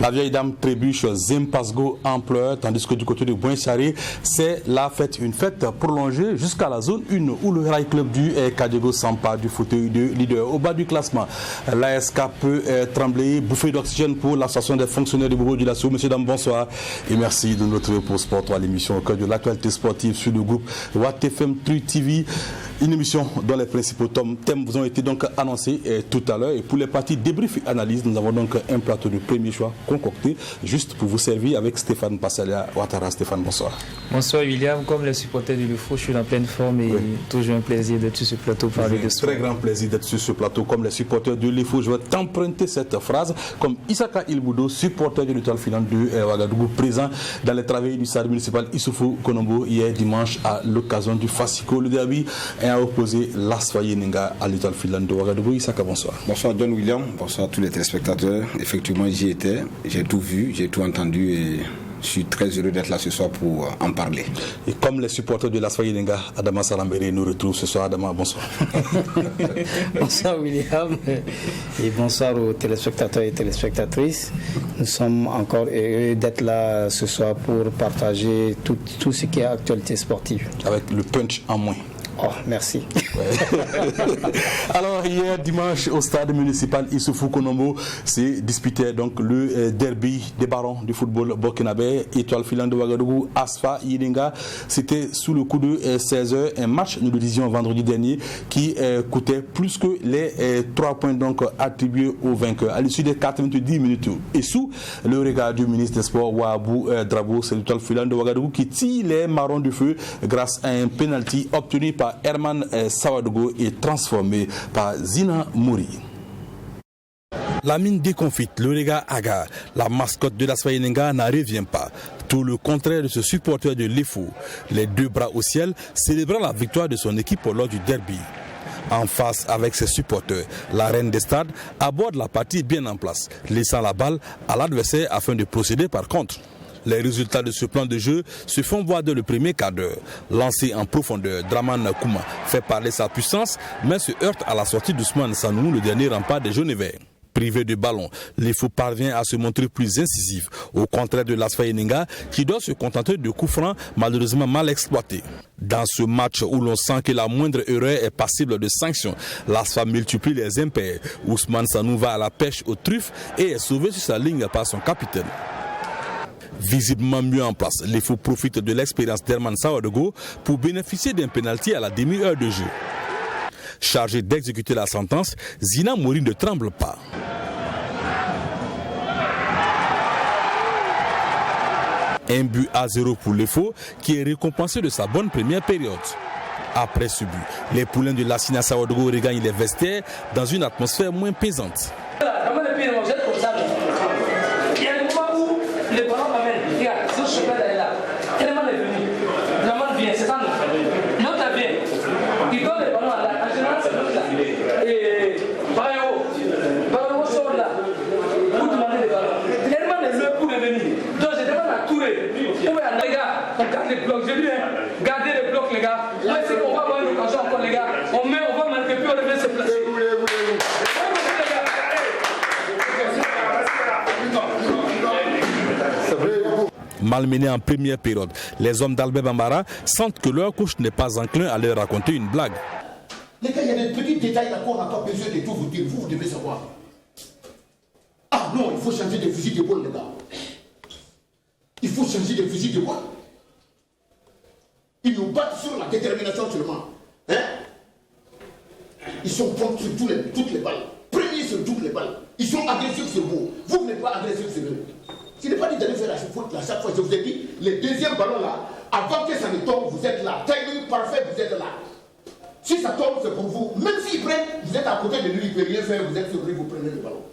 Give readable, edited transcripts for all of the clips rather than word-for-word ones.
La vieille dame trébuche Zimpasgo en pleurs, tandis que du côté de Boinsaré, c'est la fête, une fête prolongée jusqu'à la zone 1 où le Rail Club du Kadiego s'empare du fauteuil de leader. Au bas du classement, l'ASK peut trembler, bouffer d'oxygène pour l'association des fonctionnaires du bureau du Lasso. Messieurs, dames, bonsoir et merci de nous retrouver pour Sport 3, l'émission au cœur de l'actualité sportive sur le groupe Watt FM Tru TV. Une émission dont les principaux thèmes vous ont été donc annoncés tout à l'heure. Et pour les parties débrief et analyse, nous avons donc un plateau de premier choix concocté juste pour vous servir avec Stéphane Passalia Ouattara. Stéphane, bonsoir. Bonsoir William. Comme les supporters du Lufo, je suis en pleine forme et toujours un plaisir d'être sur ce plateau pour parler de sport. Très grand plaisir d'être sur ce plateau comme les supporters du Lufo. Je vais t'emprunter cette phrase comme Isaka Ilboudo, supporter de l'Étoile filante de Ouagadougou, présent dans les travaux du stade municipal Issoufou Konombo hier dimanche à l'occasion du Fasiko, le derby a opposé l'Asfa Yeninga à l'Étoile filante de Ouagadougou. Isaka, bonsoir. Bonsoir John William, bonsoir à tous les téléspectateurs. Effectivement, j'y étais, j'ai tout vu, j'ai tout entendu et je suis très heureux d'être là ce soir pour en parler. Et comme les supporters de l'Asfa Yeninga, Adama Salambere nous retrouve ce soir. Adama, bonsoir. Bonsoir William et bonsoir aux téléspectateurs et téléspectatrices. Nous sommes encore heureux d'être là ce soir pour partager tout ce qui est actualité sportive. Avec le punch en moins. Oh, merci. Alors, hier dimanche, au stade municipal Issoufou Konombo, s'est disputé donc le derby des barons du football burkinabé, Étoile filante de Ouagadougou, Asfa Yeninga. C'était sous le coup de 16h, un match, nous le disions vendredi dernier, qui coûtait plus que les 3 points donc attribués aux vainqueurs. À l'issue des 90 minutes, et sous le regard du ministre des Sports, Ouabou Drabo, c'est l'Étoile filante de Ouagadougou qui tire les marrons du feu grâce à un penalty obtenu par Herman Sawadogo et transformé par Zina Mouri. La mine déconfite, le regard hagard, la mascotte de l'Asfa Yeninga n'en revient pas. Tout le contraire de ce supporter de l'EFO, les deux bras au ciel, célébrant la victoire de son équipe lors du derby. En face avec ses supporters, la reine des stades aborde la partie bien en place, laissant la balle à l'adversaire afin de procéder par contre. Les résultats de ce plan de jeu se font voir dès le premier quart d'heure. Lancé en profondeur, Draman Kouma fait parler sa puissance, mais se heurte à la sortie d'Ousmane Sanou, le dernier rempart des jaunes et verts. Privé de ballon, l'EFO parvient à se montrer plus incisif, au contraire de l'Asfa Yeninga qui doit se contenter de coups francs malheureusement mal exploités. Dans ce match où l'on sent que la moindre erreur est passible de sanctions, l'Asfa multiplie les impairs. Ousmane Sanou va à la pêche aux truffes et est sauvé sur sa ligne par son capitaine. Visiblement mieux en place, l'EFO profite de l'expérience d'Herman Sawadogo pour bénéficier d'un pénalty à la demi-heure de jeu. Chargé d'exécuter la sentence, Zina Mouri ne tremble pas. Un but à 0 pour l'EFO qui est récompensé de sa bonne première période. Après ce but, les poulains de Lassina Sawadogo regagnent les vestiaires dans une atmosphère moins pesante. Les ballons m'amènent, regarde, ce chemin là, Herman est venu, Draman vient, c'est ça non, l'autre vient, il donne les ballons là, en général c'est l'autre là, et Bayo sort là, pour demander les ballons, Herman est le pour venir, donc je demande à Touré, les gars, on garde les blocs, j'ai dit, gardez les blocs les gars, là c'est qu'on va avoir une occasion encore les gars, on va marquer puis on revient se placer. Malmenés en première période, les hommes d'Albert Bambara sentent que leur coach n'est pas enclin à leur raconter une blague. Les gars, il y a des petits détails d'accord, on n'a pas besoin de tout vous dire, vous devez savoir. Ah non, il faut changer de fusil d'épaule, les gars. Il faut changer de fusil d'épaule. Ils nous battent sur la détermination seulement. Hein? Ils sont contre sur toutes les balles. Premiers sur toutes les balles. Ils sont agressifs sur vous. Vous n'êtes pas agressifs sur eux. Je n'ai pas dit d'aller faire la faute à chaque fois. Je vous ai dit, les deuxièmes ballons là, avant que ça ne tombe, vous êtes là. Timing parfait, vous êtes là. Si ça tombe, c'est pour vous. Même s'ils prennent, vous êtes à côté de lui, il ne peut rien faire, vous êtes sur lui, vous prenez le ballon.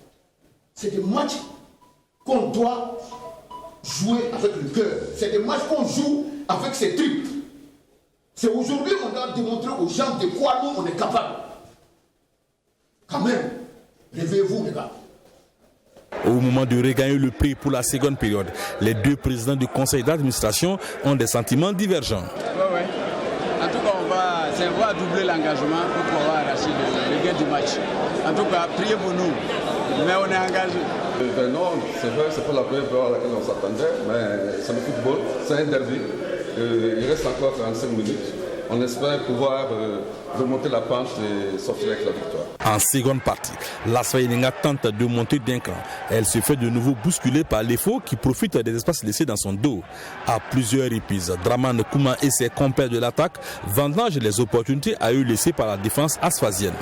C'est des matchs qu'on doit jouer avec le cœur. C'est des matchs qu'on joue avec ses tripes. C'est aujourd'hui qu'on doit démontrer aux gens de quoi nous on est capable. Quand même, réveillez-vous les gars. Au moment de regagner le prix pour la seconde période, les deux présidents du conseil d'administration ont des sentiments divergents. Oui. En tout cas, c'est on va doubler l'engagement pour pouvoir arracher le gain du match. En tout cas, priez pour nous, mais on est engagé. Non, c'est vrai, c'est pas la première fois à laquelle on s'attendait, mais c'est le football, c'est un derby. Il reste encore 45 minutes. On espère pouvoir remonter la pente et sortir avec la victoire. En seconde partie, l'ASFA Yeninga tente de monter d'un cran. Elle se fait de nouveau bousculer par l'EFO qui profite des espaces laissés dans son dos. À plusieurs reprises, Draman Kouma et ses compères de l'attaque vendangent les opportunités à eux laissées par la défense asphasienne.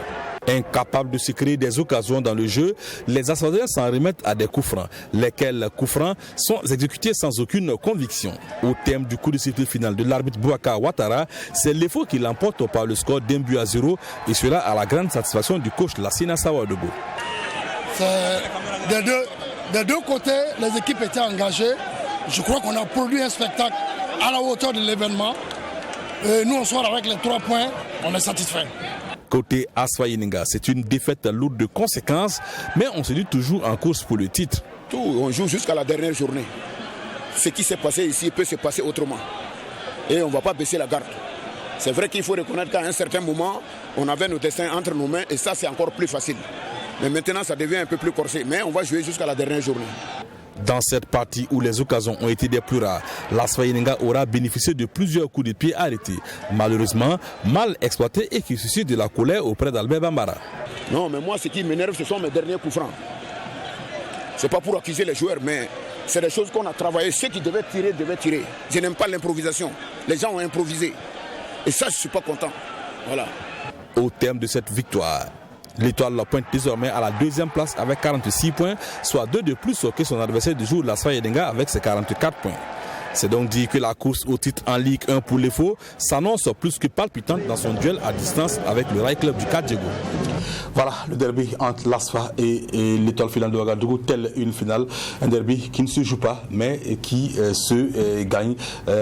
Incapables de se créer des occasions dans le jeu, les Asphasiens s'en remettent à des coups francs, lesquels coups francs sont exécutés sans aucune conviction. Au terme du coup de sifflet final de l'arbitre Bouaka Ouattara, c'est l'EFO qui l'emporte par le score d'1-0 et cela à la grande satisfaction du coach Lassina Sawadogo. Des deux côtés, les équipes étaient engagées. Je crois qu'on a produit un spectacle à la hauteur de l'événement. Et nous, on sort avec les 3 points, on est satisfait. Côté ASFA Yeninga, c'est une défaite lourde de conséquences, mais on se dit toujours en course pour le titre. Tout, on joue jusqu'à la dernière journée. Ce qui s'est passé ici peut se passer autrement. Et on ne va pas baisser la garde. C'est vrai qu'il faut reconnaître qu'à un certain moment, on avait nos destins entre nos mains et ça c'est encore plus facile. Mais maintenant ça devient un peu plus corsé, mais on va jouer jusqu'à la dernière journée. Dans cette partie où les occasions ont été des plus rares, l'ASFA Yeninga aura bénéficié de plusieurs coups de pied arrêtés, malheureusement mal exploités et qui suscitent de la colère auprès d'Albert Bambara. Non, mais moi ce qui m'énerve ce sont mes derniers coups francs. C'est pas pour accuser les joueurs, mais c'est des choses qu'on a travaillé. Ceux qui devaient tirer. Je n'aime pas l'improvisation. Les gens ont improvisé. Et ça, je ne suis pas content. Voilà. Au terme de cette victoire, l'Étoile la pointe désormais à la 2e place avec 46 points, soit 2 de plus que son adversaire du jour, l'ASFA Yeninga, avec ses 44 points. C'est donc dit que la course au titre en Ligue 1 pour l'EFO s'annonce plus que palpitante dans son duel à distance avec le Rail Club du Kadjego. Voilà le derby entre l'ASFA et l'Étoile filante de Ouagadougou, telle une finale. Un derby qui ne se joue pas mais qui se gagne.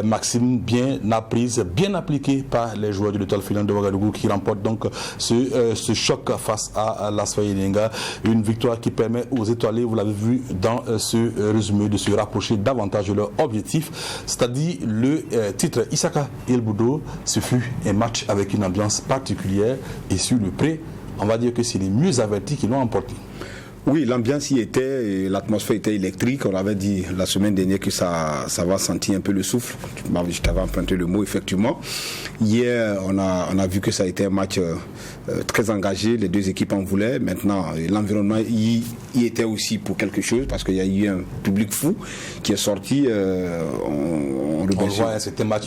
Maxime bien apprise, bien appliqué par les joueurs de l'Étoile filante de Ouagadougou qui remportent donc ce choc face à l'ASFA Yeninga. Une victoire qui permet aux étoilés, vous l'avez vu dans ce résumé, de se rapprocher davantage de leur objectif, c'est-à-dire le titre. Issaka El Boudo, ce fut un match avec une ambiance particulière et sur le pré, on va dire que c'est les mieux avertis qui l'ont emporté. Oui, l'ambiance y était, l'atmosphère était électrique. On avait dit la semaine dernière que ça va sentir un peu le souffle. Je t'avais emprunté le mot, effectivement. Hier, on a vu que ça a été un match très engagé. Les deux équipes en voulaient. Maintenant, l'environnement y était aussi pour quelque chose parce qu'il y a eu un public fou qui est sorti. On le voit, c'était un match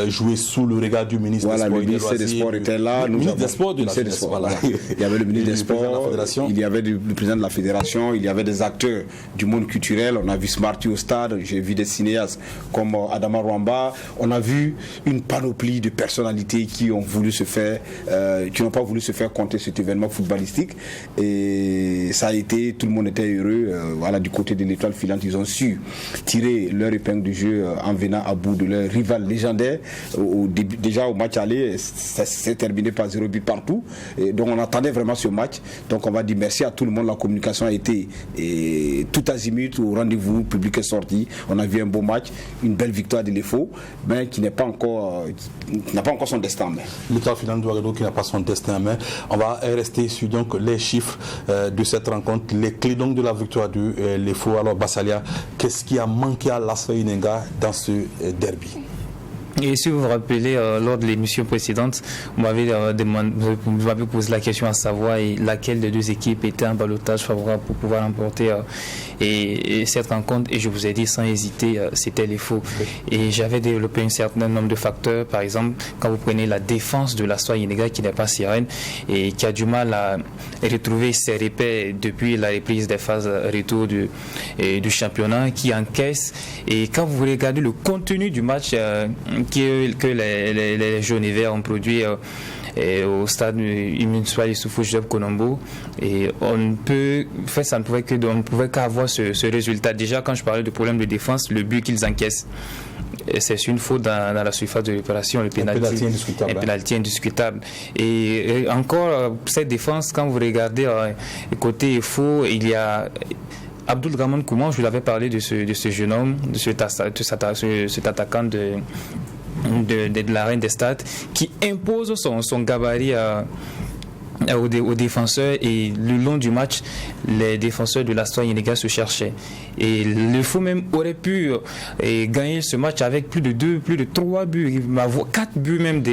joué sous le regard du ministre des Sports. Le ministre des Sports était là. Le ministre des Sports de la Fédération. Il y avait le ministre des Sports, il y avait le président de la Fédération, il y avait des acteurs du monde culturel. On a vu Smarty au stade, j'ai vu des cinéastes comme Adama Rwamba. On a vu une panoplie de personnalités qui ont voulu se faire, qui n'ont pas voulu se faire compter cet événement footballistique. Et ça a été, tout le monde était heureux. Voilà, du côté de l'Étoile filante, ils ont su tirer leur épingle du jeu en venant à bout de leur rival légendaire. Déjà au match aller, ça s'est terminé par 0 but partout. Et donc on attendait vraiment ce match. Donc on va dire merci à tout le monde. La communication a été tout azimut au rendez-vous, le public est sorti. On a vu un beau match, une belle victoire de l'EFO, mais qui n'a pas encore son destin en main. L'Étoile filante de Ouagadougou qui n'a pas son destin en main. On va rester sur donc les chiffres de cette rencontre, les clés donc de la victoire de l'EFO. Alors Bassalia, qu'est-ce qui a manqué à l'ASFA Yeninga dans ce derby? Et si vous vous rappelez, lors de l'émission précédente, vous m'avez posé la question à savoir laquelle des deux équipes était en ballottage favorable pour pouvoir remporter cette rencontre. Et je vous ai dit sans hésiter, c'était l'EFO. Et j'avais développé un certain nombre de facteurs. Par exemple, quand vous prenez la défense de l'ASFA Yeninga qui n'est pas sereine et qui a du mal à retrouver ses repères depuis la reprise des phases retour du championnat, qui encaisse. Et quand vous regardez le contenu du match que les jaunes et verts ont produit au stade municipal Issoufou Job Konombo, et on ne pouvait qu'avoir ce résultat. Déjà, quand je parlais de problème de défense, le but qu'ils encaissent, c'est une faute dans la surface de réparation, le pénalty indiscutable. Et encore, cette défense, quand vous regardez côté faux, il y a Abdul Rahman Kouman, je vous avais parlé de ce jeune homme, de cet attaquant de la Reine des Stades, qui impose son gabarit aux défenseurs, et le long du match, les défenseurs de l'Asfa Yenega se cherchaient. Et le Fou même aurait pu gagner ce match avec plus de 3 buts, 4 buts même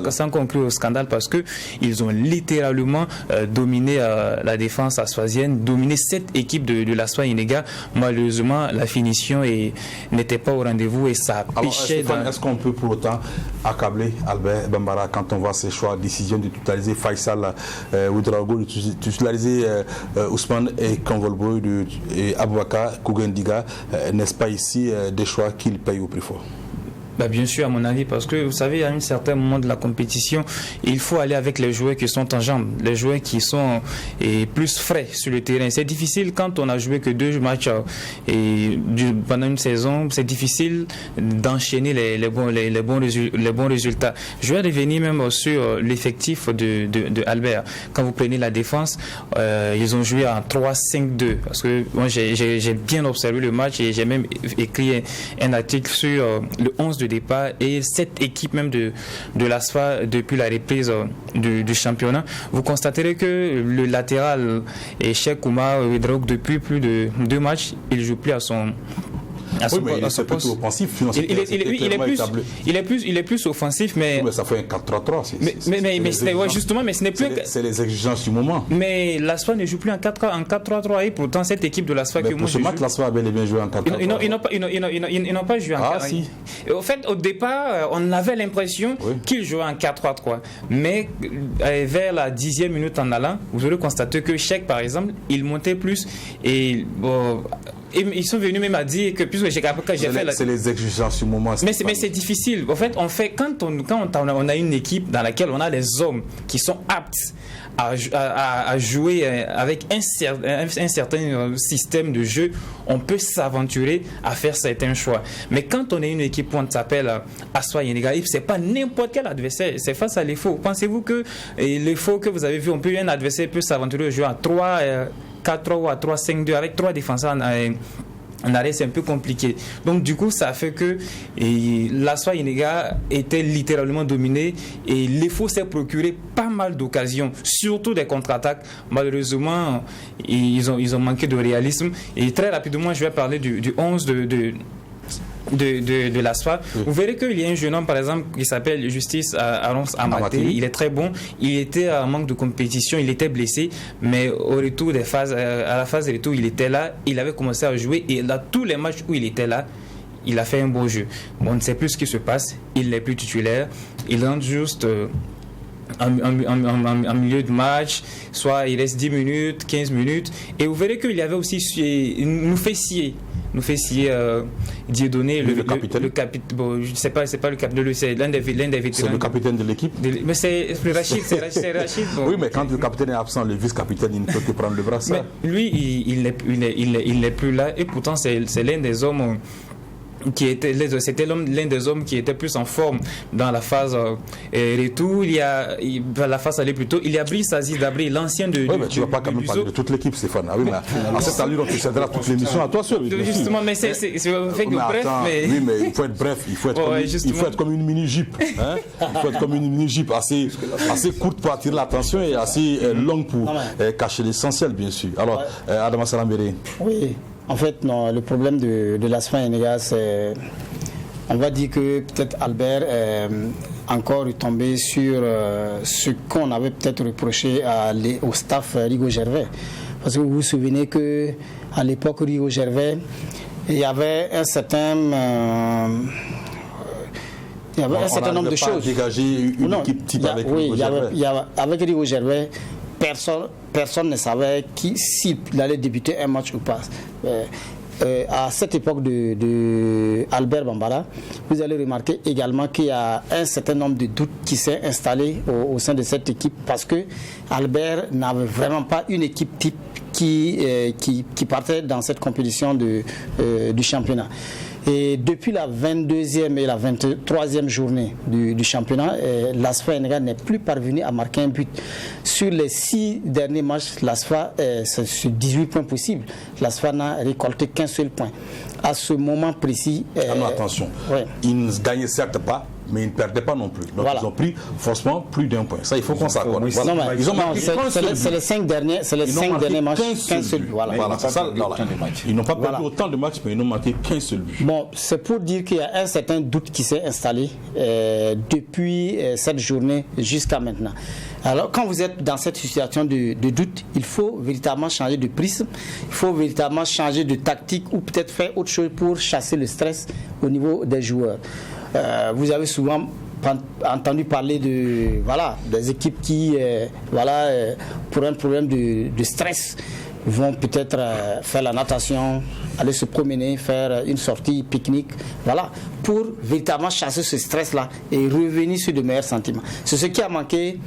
sans conclure au scandale, parce qu'ils ont littéralement dominé la défense asfazienne, dominé cette équipe de l'Asfa Yenega. Malheureusement, la finition n'était pas au rendez-vous et ça pêchait. Est-ce qu'on peut pour autant accabler Albert Bambara quand on voit ses choix, décision de totaliser Faisal Ouedraogo, de titulariser Ousmane et Convolbo et Aboubakar Kougendiga, n'est-ce pas ici des choix qu'il paye au plus fort? Bien sûr, à mon avis, parce que vous savez, à un certain moment de la compétition, il faut aller avec les joueurs qui sont en jambes, les joueurs qui sont plus frais sur le terrain. C'est difficile quand on a joué que 2 matchs pendant une saison, c'est difficile d'enchaîner les bons résultats. Je vais revenir même sur l'effectif de Albert. Quand vous prenez la défense, ils ont joué en 3-5-2, parce que moi j'ai bien observé le match et j'ai même écrit un article sur le 11 de départ et cette équipe même de l'ASFA depuis la reprise du championnat. Vous constaterez que le latéral Cheikh Oumar Ouedraogo, depuis plus de 2 matchs, il ne joue plus à son mais il est plutôt offensif. Il est plus offensif, mais ça fait un 4-3-3. Justement, mais ce n'est plus. C'est les exigences du moment. Mais l'ASFA ne joue plus en 4-3-3 et pourtant cette équipe de l'ASFA que moi je joue. l'ASFA a bel et bien joué en 4-3-3. Ils n'ont pas joué en 4-3-3. Si. Au fait, au départ, on avait l'impression qu'ils jouaient en 4-3-3. Mais vers la 10e minute en allant, vous aurez constaté que Cheikh, par exemple, il montait plus et ils sont venus même à dire que puisque c'est les exigences du moment. Mais c'est difficile. En fait, quand on a une équipe dans laquelle on a les hommes qui sont aptes à jouer avec un certain système de jeu, on peut s'aventurer à faire certains choix. Mais quand on est une équipe où on s'appelle Asfa Yenega, c'est pas n'importe quel adversaire, c'est face à l'EFO. Pensez-vous que l'EFO que vous avez vu, un adversaire peut s'aventurer à jouer à 4-3 ou à 3-5-2 avec 3 défenseurs en arrêt, c'est un peu compliqué. Donc du coup, ça fait que l'Asfa Yenega était littéralement dominé et l'EFO s'est procuré pas mal d'occasions, surtout des contre-attaques. Malheureusement, ils ont manqué de réalisme. Et très rapidement, je vais parler du 11 de l'ASFA. Vous verrez qu'il y a un jeune homme, par exemple, qui s'appelle Justice Arons Amaté. Il est très bon. Il était en manque de compétition, il était blessé, mais au retour des phases, à la phase de retour, il était là. Il avait commencé à jouer et dans tous les matchs où il était là, il a fait un beau jeu. On ne sait plus ce qui se passe. Il n'est plus titulaire. Il rentre juste en milieu de match, soit il reste 10 minutes, 15 minutes. Et vous verrez qu'il y avait aussi nous fait scier Dieudonné, le capitaine. Bon, je sais pas, c'est pas le capitaine, c'est l'un des vétérans. C'est le capitaine de l'équipe. Mais c'est Rachid, Bon. Oui, mais quand le capitaine est absent, le vice-capitaine, il ne peut que prendre le brassard. Mais lui, il n'est plus là, et pourtant c'est l'un des hommes c'était l'un des hommes qui était plus en forme dans la phase retour. La phase allait plutôt. Il y a Brice Aziz Dabri, l'ancien de. Oui, mais tu ne vas pas quand même parler de toute l'équipe, Stéphane. Ah oui, mais à cette allure, on te cédera toute l'émission à toi seul. Justement, mais c'est fait que bref. Oui, mais il faut être bref. Il faut être comme une mini-jupe. Il faut être comme une mini-jupe assez courte pour attirer l'attention et assez longue pour cacher l'essentiel, bien sûr. Alors, Adama Salambéré. Oui. En fait, non, le problème de l'ASFA Yenega, c'est, on va dire que peut-être Albert est encore tombé sur ce qu'on avait peut-être reproché au staff Rigo Gervais. Parce que vous vous souvenez qu'à l'époque, Rigo Gervais, il y avait un certain nombre de choses. Dégager une équipe type avec Rigo Gervais. Avec Rigo Gervais, personne ne savait s'il allait débuter un match ou pas. À cette époque de Albert Bambara, vous allez remarquer également qu'il y a un certain nombre de doutes qui s'est installé au sein de cette équipe parce que Albert n'avait vraiment pas une équipe type qui partait dans cette compétition du championnat. Et depuis la 22e et la 23e journée du championnat, l'ASFA Yenega n'est plus parvenu à marquer un but. Sur les 6 derniers matchs, l'ASFA, c'est sur 18 points possibles. L'ASFA n'a récolté qu'un seul point. À ce moment précis... attention, il ne gagnait certes pas, mais ils ne perdaient pas non plus. Donc voilà. Ils ont pris forcément plus d'un point. Ça, il faut qu'on s'accorde. Voilà. Ils ont marqué c'est les 5 derniers matchs, qu'un seul but. Voilà, c'est ça. Ils n'ont pas perdu autant de matchs, mais ils n'ont marqué qu'un seul but. Bon, c'est pour dire qu'il y a un certain doute qui s'est installé depuis cette journée jusqu'à maintenant. Alors, quand vous êtes dans cette situation de doute, il faut véritablement changer de prisme, il faut véritablement changer de tactique ou peut-être faire autre chose pour chasser le stress au niveau des joueurs. Vous avez souvent entendu parler des équipes qui, pour un problème de stress, vont peut-être faire la natation, aller se promener, faire une sortie pique-nique, pour véritablement chasser ce stress-là et revenir sur de meilleurs sentiments. C'est ce qui a manqué,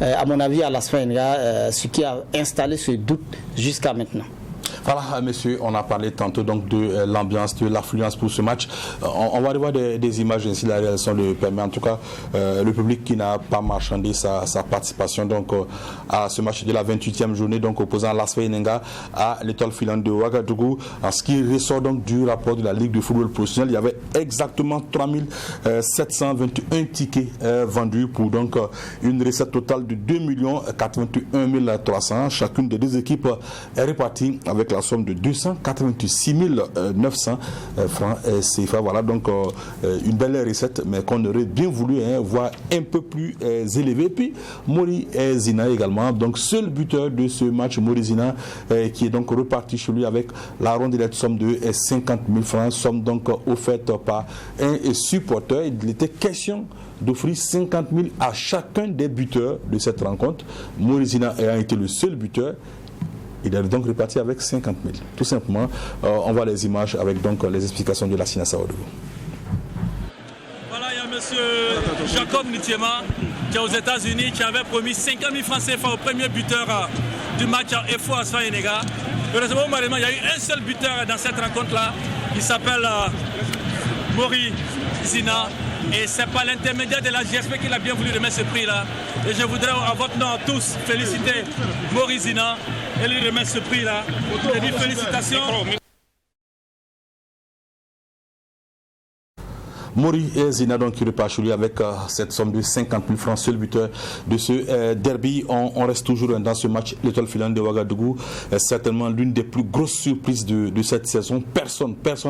à mon avis, à l'ASFA Yenenga, ce qui a installé ce doute jusqu'à maintenant. Voilà, messieurs, on a parlé tantôt donc de l'ambiance, de l'affluence pour ce match. On va revoir des images ainsi la réalisation le permet. En tout cas, le public qui n'a pas marchandé sa participation donc à ce match de la 28e journée, donc opposant l'ASFA Yenenga à l'Étoile filante de Ouagadougou. En ce qui ressort donc du rapport de la Ligue de football professionnel, il y avait exactement 3721 tickets vendus pour donc une recette totale de 2 81 300. Chacune des deux équipes est répartie avec la somme de 286 900 francs CFA. Voilà donc une belle recette, mais qu'on aurait bien voulu voir un peu plus élevée. Puis Mori Zina également, donc seul buteur de ce match, Mori Zina, qui est donc reparti chez lui avec la rondelette somme de 50 000 francs, somme donc offerte par un supporter. Il était question d'offrir 50 000 à chacun des buteurs de cette rencontre. Mori Zina ayant été le seul buteur, il est donc reparti avec 50 000. Tout simplement, on voit les images avec donc les explications de la Sina Saoudou. Voilà, il y a M. Jacob Nitiema qui est aux États-Unis, qui avait promis 50 000 francs CFA au premier buteur du match FO ASFA Yenenga. Heureusement, il y a eu un seul buteur dans cette rencontre-là, qui s'appelle Mori Zina. Et c'est par l'intermédiaire de la GSP qu'il a bien voulu remettre ce prix-là. Et je voudrais, à votre nom à tous, féliciter Mori Zina et lui remettre ce prix-là. Je dis félicitations. Mori Zina donc qui repart chez lui avec cette somme de 50 000 francs, seul buteur de ce derby. On reste toujours dans ce match, l'Étoile filante de Ouagadougou, certainement l'une des plus grosses surprises de cette saison.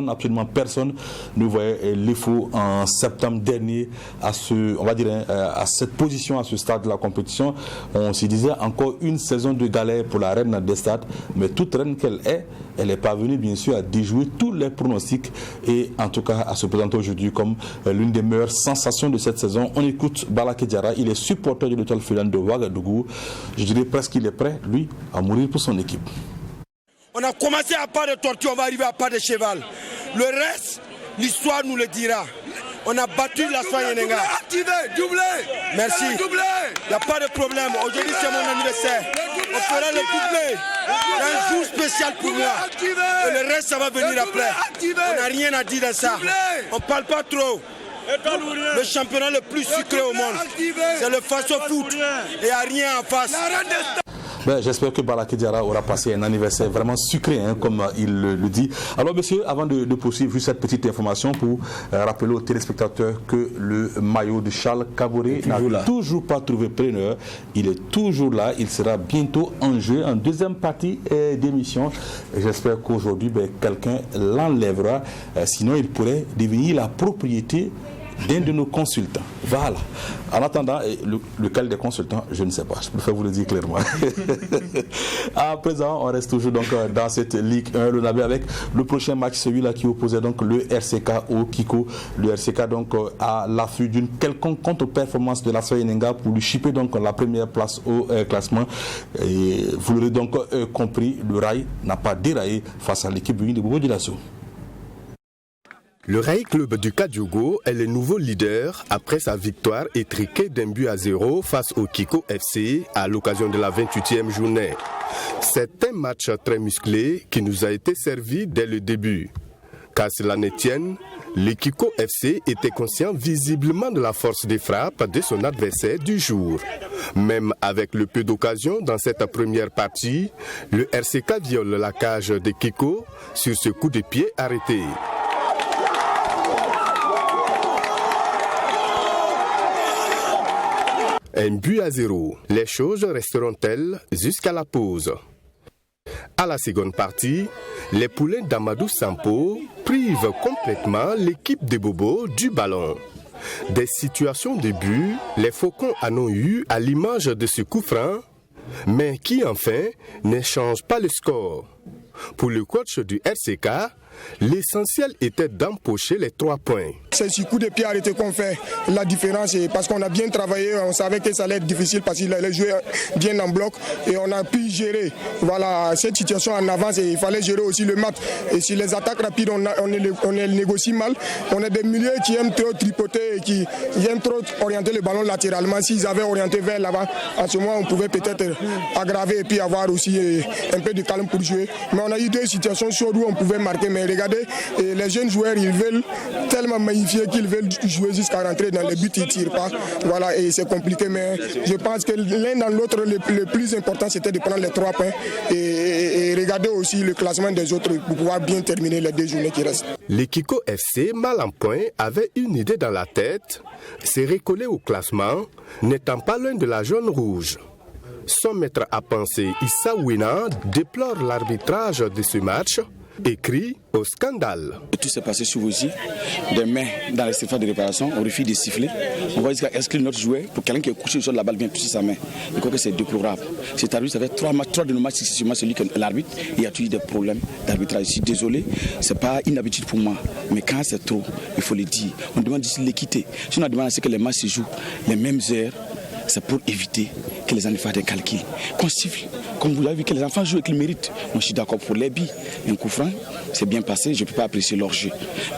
Absolument personne ne voyait l'EFO en septembre dernier à cette position, à ce stade de la compétition. On se disait encore une saison de galère pour la reine des stades, mais toute reine qu'elle est, elle est parvenue bien sûr à déjouer tous les pronostics et en tout cas à se présenter aujourd'hui comme l'une des meilleures sensations de cette saison. On écoute Balaké Diarra, il est supporter de l'Étoile filante de Ouagadougou. Je dirais presque qu'il est prêt, lui, à mourir pour son équipe. On a commencé à pas de tortue, on va arriver à pas de cheval. Le reste, l'histoire nous le dira. On a battu l'ASFA Yenenga. Doublé. Merci. Il n'y a pas de problème. Aujourd'hui, c'est mon anniversaire. On fera le doublé. C'est un jour spécial pour moi. Et le reste, ça va venir après. On n'a rien à dire dans ça. On ne parle pas trop. Le championnat le plus sucré au monde, c'est le Faso Foot. Et il n'y a rien en face. J'espère que Balaké Diarra aura passé un anniversaire vraiment sucré, comme il le dit. Alors, monsieur, avant de poursuivre, juste cette petite information pour rappeler aux téléspectateurs que le maillot de Charles Kaboré n'a toujours pas trouvé preneur. Il est toujours là. Il sera bientôt en jeu en deuxième partie d'émission. J'espère qu'aujourd'hui, quelqu'un l'enlèvera. Sinon, il pourrait devenir la propriété d'un de nos consultants. Voilà. En attendant, lequel des consultants, je ne sais pas. Je préfère vous le dire clairement. À présent, on reste toujours donc dans cette Ligue 1, le Nabé, avec le prochain match, celui-là qui opposait donc le RCK au Kiko. Le RCK donc à l'affût d'une quelconque contre-performance de l'ASFA Yenenga pour lui chipper donc la première place au classement. Et vous l'aurez donc compris, le Rail n'a pas déraillé face à l'équipe de Bobo Dioulasso. Le Rail Club du Kadiogo est le nouveau leader après sa victoire étriquée d'1-0 face au Kiko FC à l'occasion de la 28e journée. C'est un match très musclé qui nous a été servi dès le début. Qu'à cela ne tienne, le Kiko FC était conscient visiblement de la force des frappes de son adversaire du jour. Même avec le peu d'occasion dans cette première partie, le RCK viole la cage de Kiko sur ce coup de pied arrêté. 1-0. Les choses resteront-elles jusqu'à la pause? À la seconde partie, les poulains d'Amadou Sampo privent complètement l'équipe de Bobo du ballon. Des situations de but, les Faucons en ont eu à l'image de ce coup franc, mais qui enfin ne change pas le score. Pour le coach du RCK, l'essentiel était d'empocher les 3 points. C'est ce coup de pied arrêté qu'on fait la différence, parce qu'on a bien travaillé, on savait que ça allait être difficile parce qu'il allait jouer bien en bloc et on a pu gérer cette situation en avance et il fallait gérer aussi le match. Et si les attaques rapides, on les négocie mal. On a des milieux qui aiment trop tripoter et qui aiment trop orienter le ballon latéralement. S'ils avaient orienté vers l'avant, à ce moment on pouvait peut-être aggraver et puis avoir aussi un peu de calme pour jouer. Mais on a eu 2 situations chaudes où on pouvait marquer, mais regardez, les jeunes joueurs, ils veulent tellement magnifier qu'ils veulent jouer jusqu'à rentrer dans les buts, ils ne tirent pas. Voilà, et c'est compliqué, mais je pense que l'un dans l'autre, le plus important, c'était de prendre les 3 points et regarder aussi le classement des autres pour pouvoir bien terminer les 2 journées qui restent. Le Kiko FC, mal en point, avait une idée dans la tête, c'est recoller au classement, n'étant pas loin de la jaune rouge. Son maître à penser, Issa Ouina, déplore l'arbitrage de ce match et crie au scandale. Tout s'est passé sous vos yeux, des mains dans les surfaces de réparation, on refuse de siffler. On va jusqu'à exclure notre joueur pour quelqu'un qui est couché sur la balle vient toucher sa main. Je crois que c'est déplorable. Cet arbitre, ça fait 3 de nos matchs successivement, celui que l'arbitre, il y a toujours des problèmes d'arbitrage. Je suis désolé, ce n'est pas une habitude pour moi, mais quand c'est trop, il faut le dire. On demande ici l'équité. Si on demande à ce que les matchs se jouent les mêmes heures, c'est pour éviter que les enfants fassent des calculs. Qu'on siffle, comme vous l'avez vu, que les enfants jouent et qu'ils méritent. Moi, je suis d'accord pour les billes. Un coup franc, c'est bien passé, je ne peux pas apprécier leur jeu.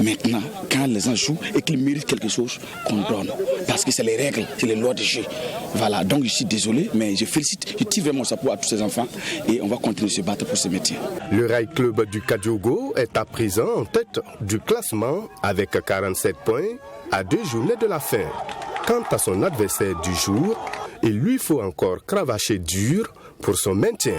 Maintenant, quand les enfants jouent et qu'ils méritent quelque chose, qu'on donne. Parce que c'est les règles, c'est les lois du jeu. Voilà, donc je suis désolé, mais je félicite, je tire vraiment mon chapeau à tous ces enfants et on va continuer de se battre pour ce métier. Le Rail Club du Kadiogo est à présent en tête du classement avec 47 points à 2 journées de la fin. Quant à son adversaire du jour, il lui faut encore cravacher dur pour son maintien.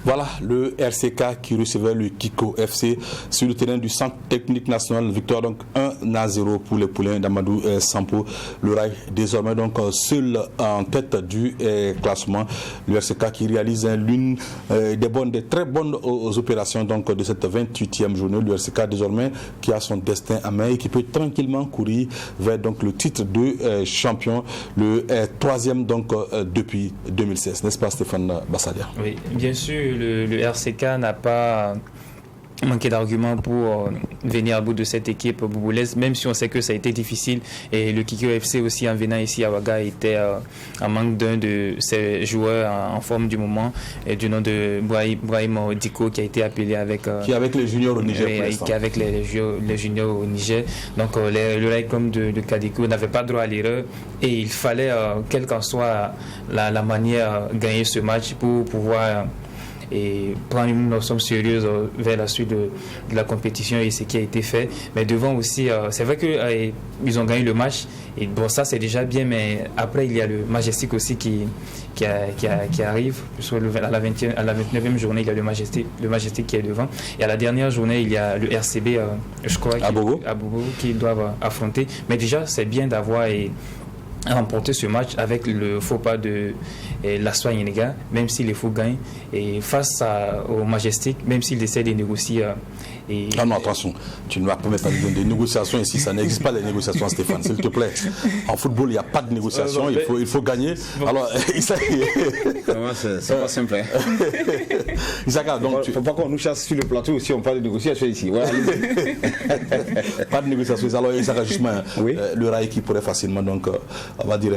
Voilà le RCK qui recevait le Kiko FC sur le terrain du Centre technique national. Victoire donc 1-0 pour les poulains d'Amadou Sampo. Le Rail désormais donc seul en tête du classement. Le RCK qui réalise l'une des très bonnes opérations donc de cette 28e journée. Le RCK désormais qui a son destin à main et qui peut tranquillement courir vers donc le titre de champion, le 3e donc depuis 2016. N'est-ce pas Stéphane Bassadia? Oui, bien sûr. Le RCK n'a pas manqué d'arguments pour venir à bout de cette équipe bouboulaise, même si on sait que ça a été difficile. Et le Kiko FC aussi, en venant ici à Ouaga, était en manque d'un de ses joueurs en forme du moment, du nom de Brahim Diko, qui a été appelé avec... qui est avec les juniors au Niger pour l'instant. Qui est avec les juniors au Niger. Donc le Rail comme de Kadiko n'avait pas droit à l'erreur et il fallait, quelle qu'en soit la manière, gagner ce match pour pouvoir... et prendre une notion sérieuse vers la suite de la compétition et ce qui a été fait. Mais devant aussi, c'est vrai qu'ils ont gagné le match et bon, ça c'est déjà bien, mais après il y a le Majestic aussi qui arrive. À la 29e journée, il y a le Majestic qui est devant et à la dernière journée il y a le RCB, je crois, à Bobo qui doivent affronter. Mais déjà c'est bien d'avoir remporter ce match avec le faux pas de l'Aswa Yenega, même si les faux gagnent, et face au Majestic, même s'il essaie de négocier. Non, attention, tu ne vas pas mettre des négociations ici, ça n'existe pas les négociations, Stéphane, s'il te plaît. En football, il n'y a pas de négociation, il faut gagner. Alors, c'est pas simple. Isaka, donc il ne faut pas qu'on nous chasse sur le plateau si on parle de négociation ici. Voilà. Pas de négociation. Alors, Isaka, justement, le Rail qui pourrait facilement, donc, on va dire,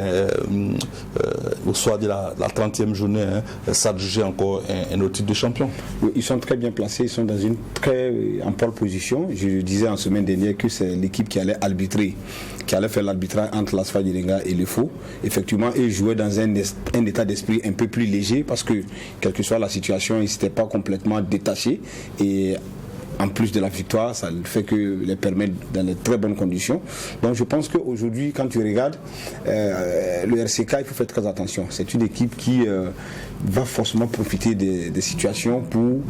au soir de la 30e journée, s'adjuger encore un autre titre de champion. Oui, ils sont très bien placés, ils sont dans une en pole position. Je disais en semaine dernière que c'est l'équipe qui allait arbitrer, qui allait faire l'arbitrage entre l'Asfa Yenega et le faux. Effectivement, ils jouaient dans un état d'esprit un peu plus léger parce que, quelle que soit la situation, ils ne s'étaient pas complètement détachés. Et en plus de la victoire, ça fait que les permet dans de très bonnes conditions. Donc je pense qu'aujourd'hui, quand tu regardes le RCK, il faut faire très attention. C'est une équipe qui va forcément profiter des situations pour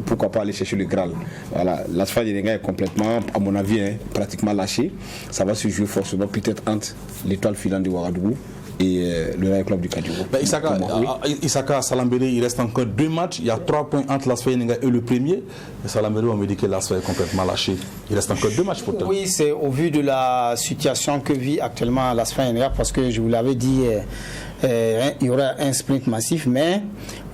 pourquoi pas aller chercher le Graal. Voilà, l'Asfa Yenenga est complètement, à mon avis, pratiquement lâché. Ça va se jouer forcément peut-être entre l'étoile filante de Ouagadougou et le Rail Club du Kadiougo. Isaka Salambéré, il reste encore 2 matchs. Il y a 3 points entre l'Asfa Yenenga et le premier. Salambéré, on me dit que l'Asfa est complètement lâché. Il reste encore 2 matchs pour toi. Oui, c'est au vu de la situation que vit actuellement l'Asfa Yenenga, parce que je vous l'avais dit, il y aura un sprint massif, mais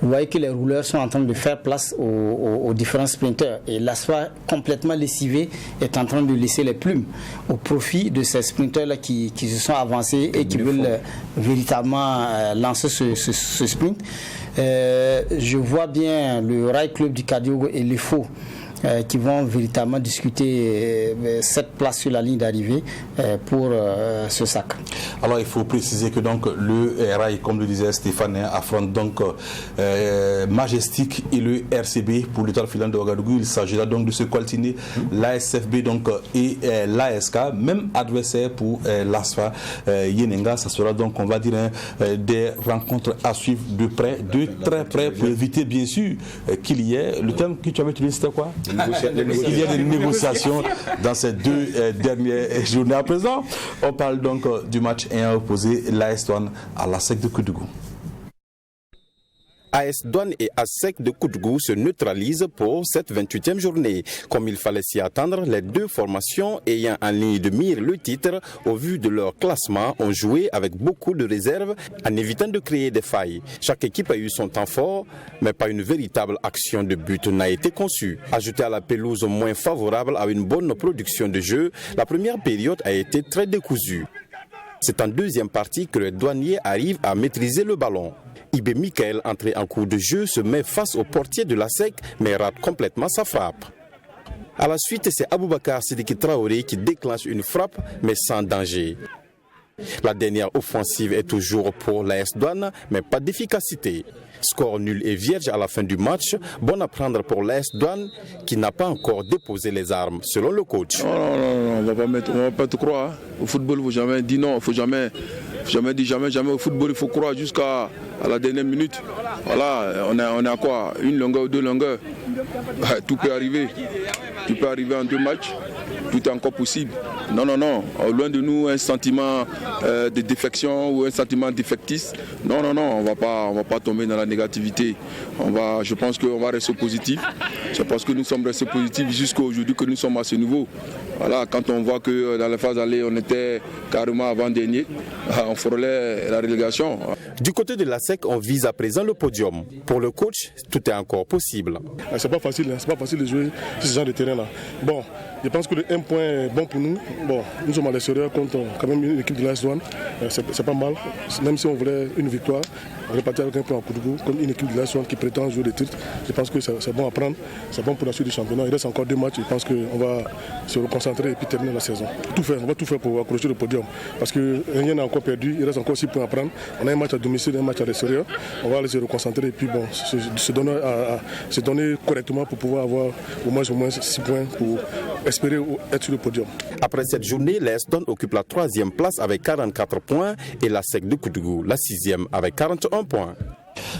vous voyez que les rouleurs sont en train de faire place aux différents sprinteurs. Et l'Asfa, complètement lessivé, est en train de laisser les plumes au profit de ces sprinteurs-là qui se sont avancés et qui veulent véritablement lancer ce sprint. Je vois bien le Rail Club du Kadiougo et les faux qui vont véritablement discuter cette place sur la ligne d'arrivée pour ce sac. Alors il faut préciser que donc le Rail, comme le disait Stéphane, affronte donc Majestic et le RCB pour l'étoile filante de Ouagadougou. Il s'agira donc de se coltiner l'ASFB donc et l'ASK, même adversaire pour l'ASFA Yenenga. Ça sera donc, on va dire, des rencontres à suivre de près, de très près, pour éviter bien sûr qu'il y ait, le terme que tu avais utilisé c'était quoi? Il y a des négociations dans ces 2 dernières journées. À présent, on parle donc du match ayant opposé l'AS Douanes à l'ASEC de Koudougou. AS Douanes et ASEC de Koudougou se neutralisent pour cette 28e journée. Comme il fallait s'y attendre, les 2 formations ayant en ligne de mire le titre, au vu de leur classement, ont joué avec beaucoup de réserve en évitant de créer des failles. Chaque équipe a eu son temps fort, mais pas une véritable action de but n'a été conçue. Ajouté à la pelouse moins favorable à une bonne production de jeu, la première période a été très décousue. C'est en deuxième partie que les douaniers arrivent à maîtriser le ballon. Ibé Michael, entré en cours de jeu, se met face au portier de l'ASEC, mais rate complètement sa frappe. À la suite, c'est Aboubakar Sidiki Traoré qui déclenche une frappe, mais sans danger. La dernière offensive est toujours pour l'AS Douanes, mais pas d'efficacité. Score nul et vierge à la fin du match, bon à prendre pour l'AS Douanes qui n'a pas encore déposé les armes, selon le coach. Non, on va pas te croire. Au football, il ne faut jamais dire non, il ne faut jamais dire jamais. Au football, il faut croire jusqu'à la dernière minute. Voilà, on est à quoi? 1 longueur ou 2 longueurs. Tout peut arriver. Tout peut arriver en 2 matchs. Tout est encore possible. Non. Loin de nous un sentiment de défection ou un sentiment défectiste. Non. On va pas tomber dans la négativité. Je pense qu'on va rester positif. C'est parce que nous sommes restés positifs jusqu'à aujourd'hui que nous sommes à ce niveau. Voilà, quand on voit que dans la phase allée, on était carrément avant-dernier, on frôlait la relégation. Du côté de l'ASEC, on vise à présent le podium. Pour le coach, tout est encore possible. C'est pas facile de jouer sur ce genre de terrain-là. Bon, je pense que le 1 point est bon pour nous. Bon, nous sommes à l'extérieur contre quand même une équipe de l'AS Douanes. C'est pas mal. Même si on voulait une victoire, on repartit avec un point à Koudougou, comme une équipe de l'AS Douanes qui prétend jouer le titre. Je pense que c'est bon à prendre. C'est bon pour la suite du championnat. Il reste encore 2 matchs. Je pense qu'on va se reconcentrer et puis terminer la saison. On va tout faire pour accrocher le podium. Parce que rien n'est encore perdu. Il reste encore 6 points à prendre. On a un match à domicile, un match à l'extérieur. On va aller se reconcentrer et puis bon, se donner correctement pour pouvoir avoir au moins 6 points pour espérer être sur le podium. Après cette journée, l'AS Douanes occupe la 3e place avec 44 points et l'ASEC de Koudougou la 6e avec 41 points.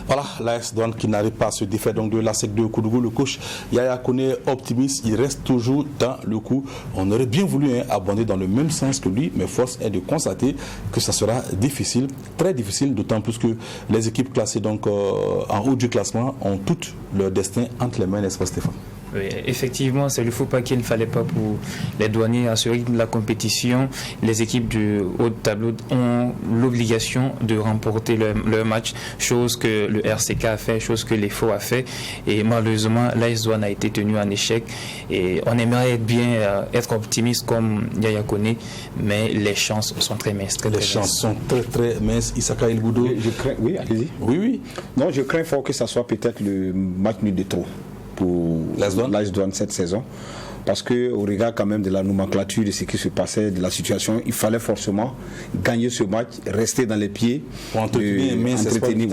Voilà, l'AS Douanes qui n'arrive pas à se défaire donc de l'ASEC de Koudougou. Le coach Yaya Kone, optimiste, il reste toujours dans le coup. On aurait bien voulu abonder dans le même sens que lui, mais force est de constater que ça sera difficile, très difficile, d'autant plus que les équipes classées donc en haut du classement ont toutes leur destin entre les mains, n'est-ce pas Stéphane? Oui, effectivement, c'est le faux pas qu'il ne fallait pas pour les douaniers à ce rythme de la compétition. Les équipes du haut de tableau ont l'obligation de remporter leur match, chose que le RCK a fait, chose que les faux a fait. Et malheureusement, l'AS Douanes a été tenu en échec. Et on aimerait bien être optimiste comme Yaya Kone, mais les chances sont très minces. Les chances sont très minces. Isaka El Goudo. Oui, allez-y. Oui. Non, je crains fort que ça soit peut-être le match nul de trop pour l'AS Douanes cette saison, parce qu'au regard quand même de la nomenclature, de ce qui se passait, de la situation, il fallait forcément gagner ce match, rester dans les pieds pour entretenir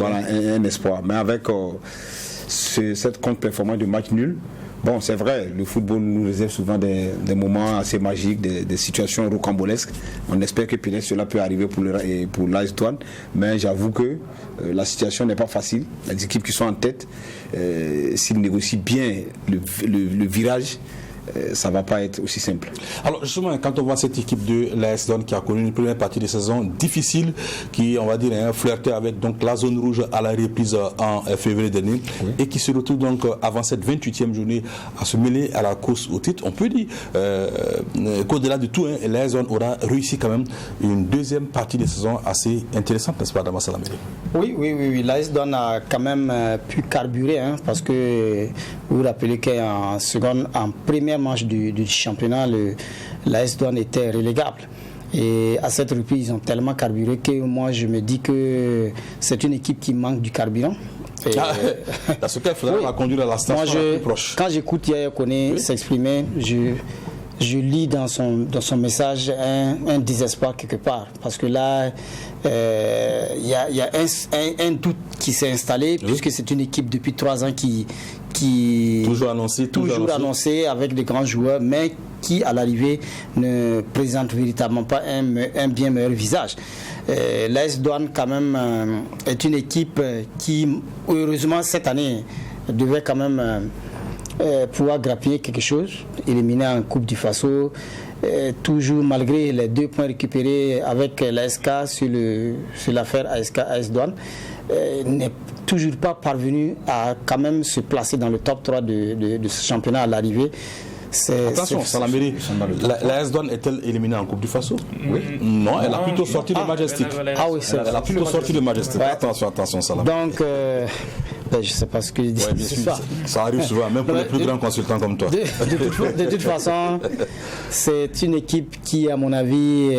un espoir. Mais avec cette contre-performance de match nul, Bon, c'est vrai, le football nous réserve souvent des moments assez magiques, des situations rocambolesques. On espère que peut-être cela peut arriver pour l'AS Douanes, mais j'avoue que la situation n'est pas facile. Les équipes qui sont en tête, s'ils négocient bien le virage, ça ne va pas être aussi simple. Alors justement, quand on voit cette équipe de l'AS Douanes qui a connu une première partie de saison difficile, qui, on va dire, flirtait avec donc la zone rouge à la reprise en février dernier, et qui se retrouve donc avant cette 28e journée à se mêler à la course au titre, on peut dire qu'au-delà de tout, l'AS Douanes aura réussi quand même une deuxième partie de saison assez intéressante, n'est-ce pas, Adama Salamé? Oui. L'AS Douanes a quand même pu carburer, parce que vous vous rappelez qu'en première manche du championnat, l'AS Douanes était relégable. Et à cette reprise, ils ont tellement carburé que moi, je me dis que c'est une équipe qui manque du carburant. Dans ce cas, il faudra la conduire à la station la plus proche. Quand j'écoute Yaya Koné s'exprimer, je lis dans son message un désespoir quelque part. Parce que là, il y a un doute qui s'est installé, puisque c'est une équipe depuis 3 ans qui toujours annoncé avec des grands joueurs, mais qui à l'arrivée ne présente véritablement pas un bien meilleur visage. L'AS Douanes quand même est une équipe qui, heureusement cette année, devait quand même pouvoir grappiller quelque chose, éliminer en Coupe du Faso, toujours malgré les 2 points récupérés avec l'ASK sur l'affaire AS Douanes, n'est toujours pas parvenu à quand même se placer dans le top 3 de ce championnat à l'arrivée. Attention, Salamé, l'AS Douanes est-elle éliminée en Coupe du Faso? Oui. Non, elle a plutôt sorti le Majestic. Ah oui, c'est vrai. Elle a plutôt sorti le Majestic. Ouais. Attention, Salamé. Donc, je ne sais pas ce que je dis. Ouais, bien sûr. Ça arrive souvent, même pour les plus grands consultants comme toi. De toute façon, c'est une équipe qui, à mon avis,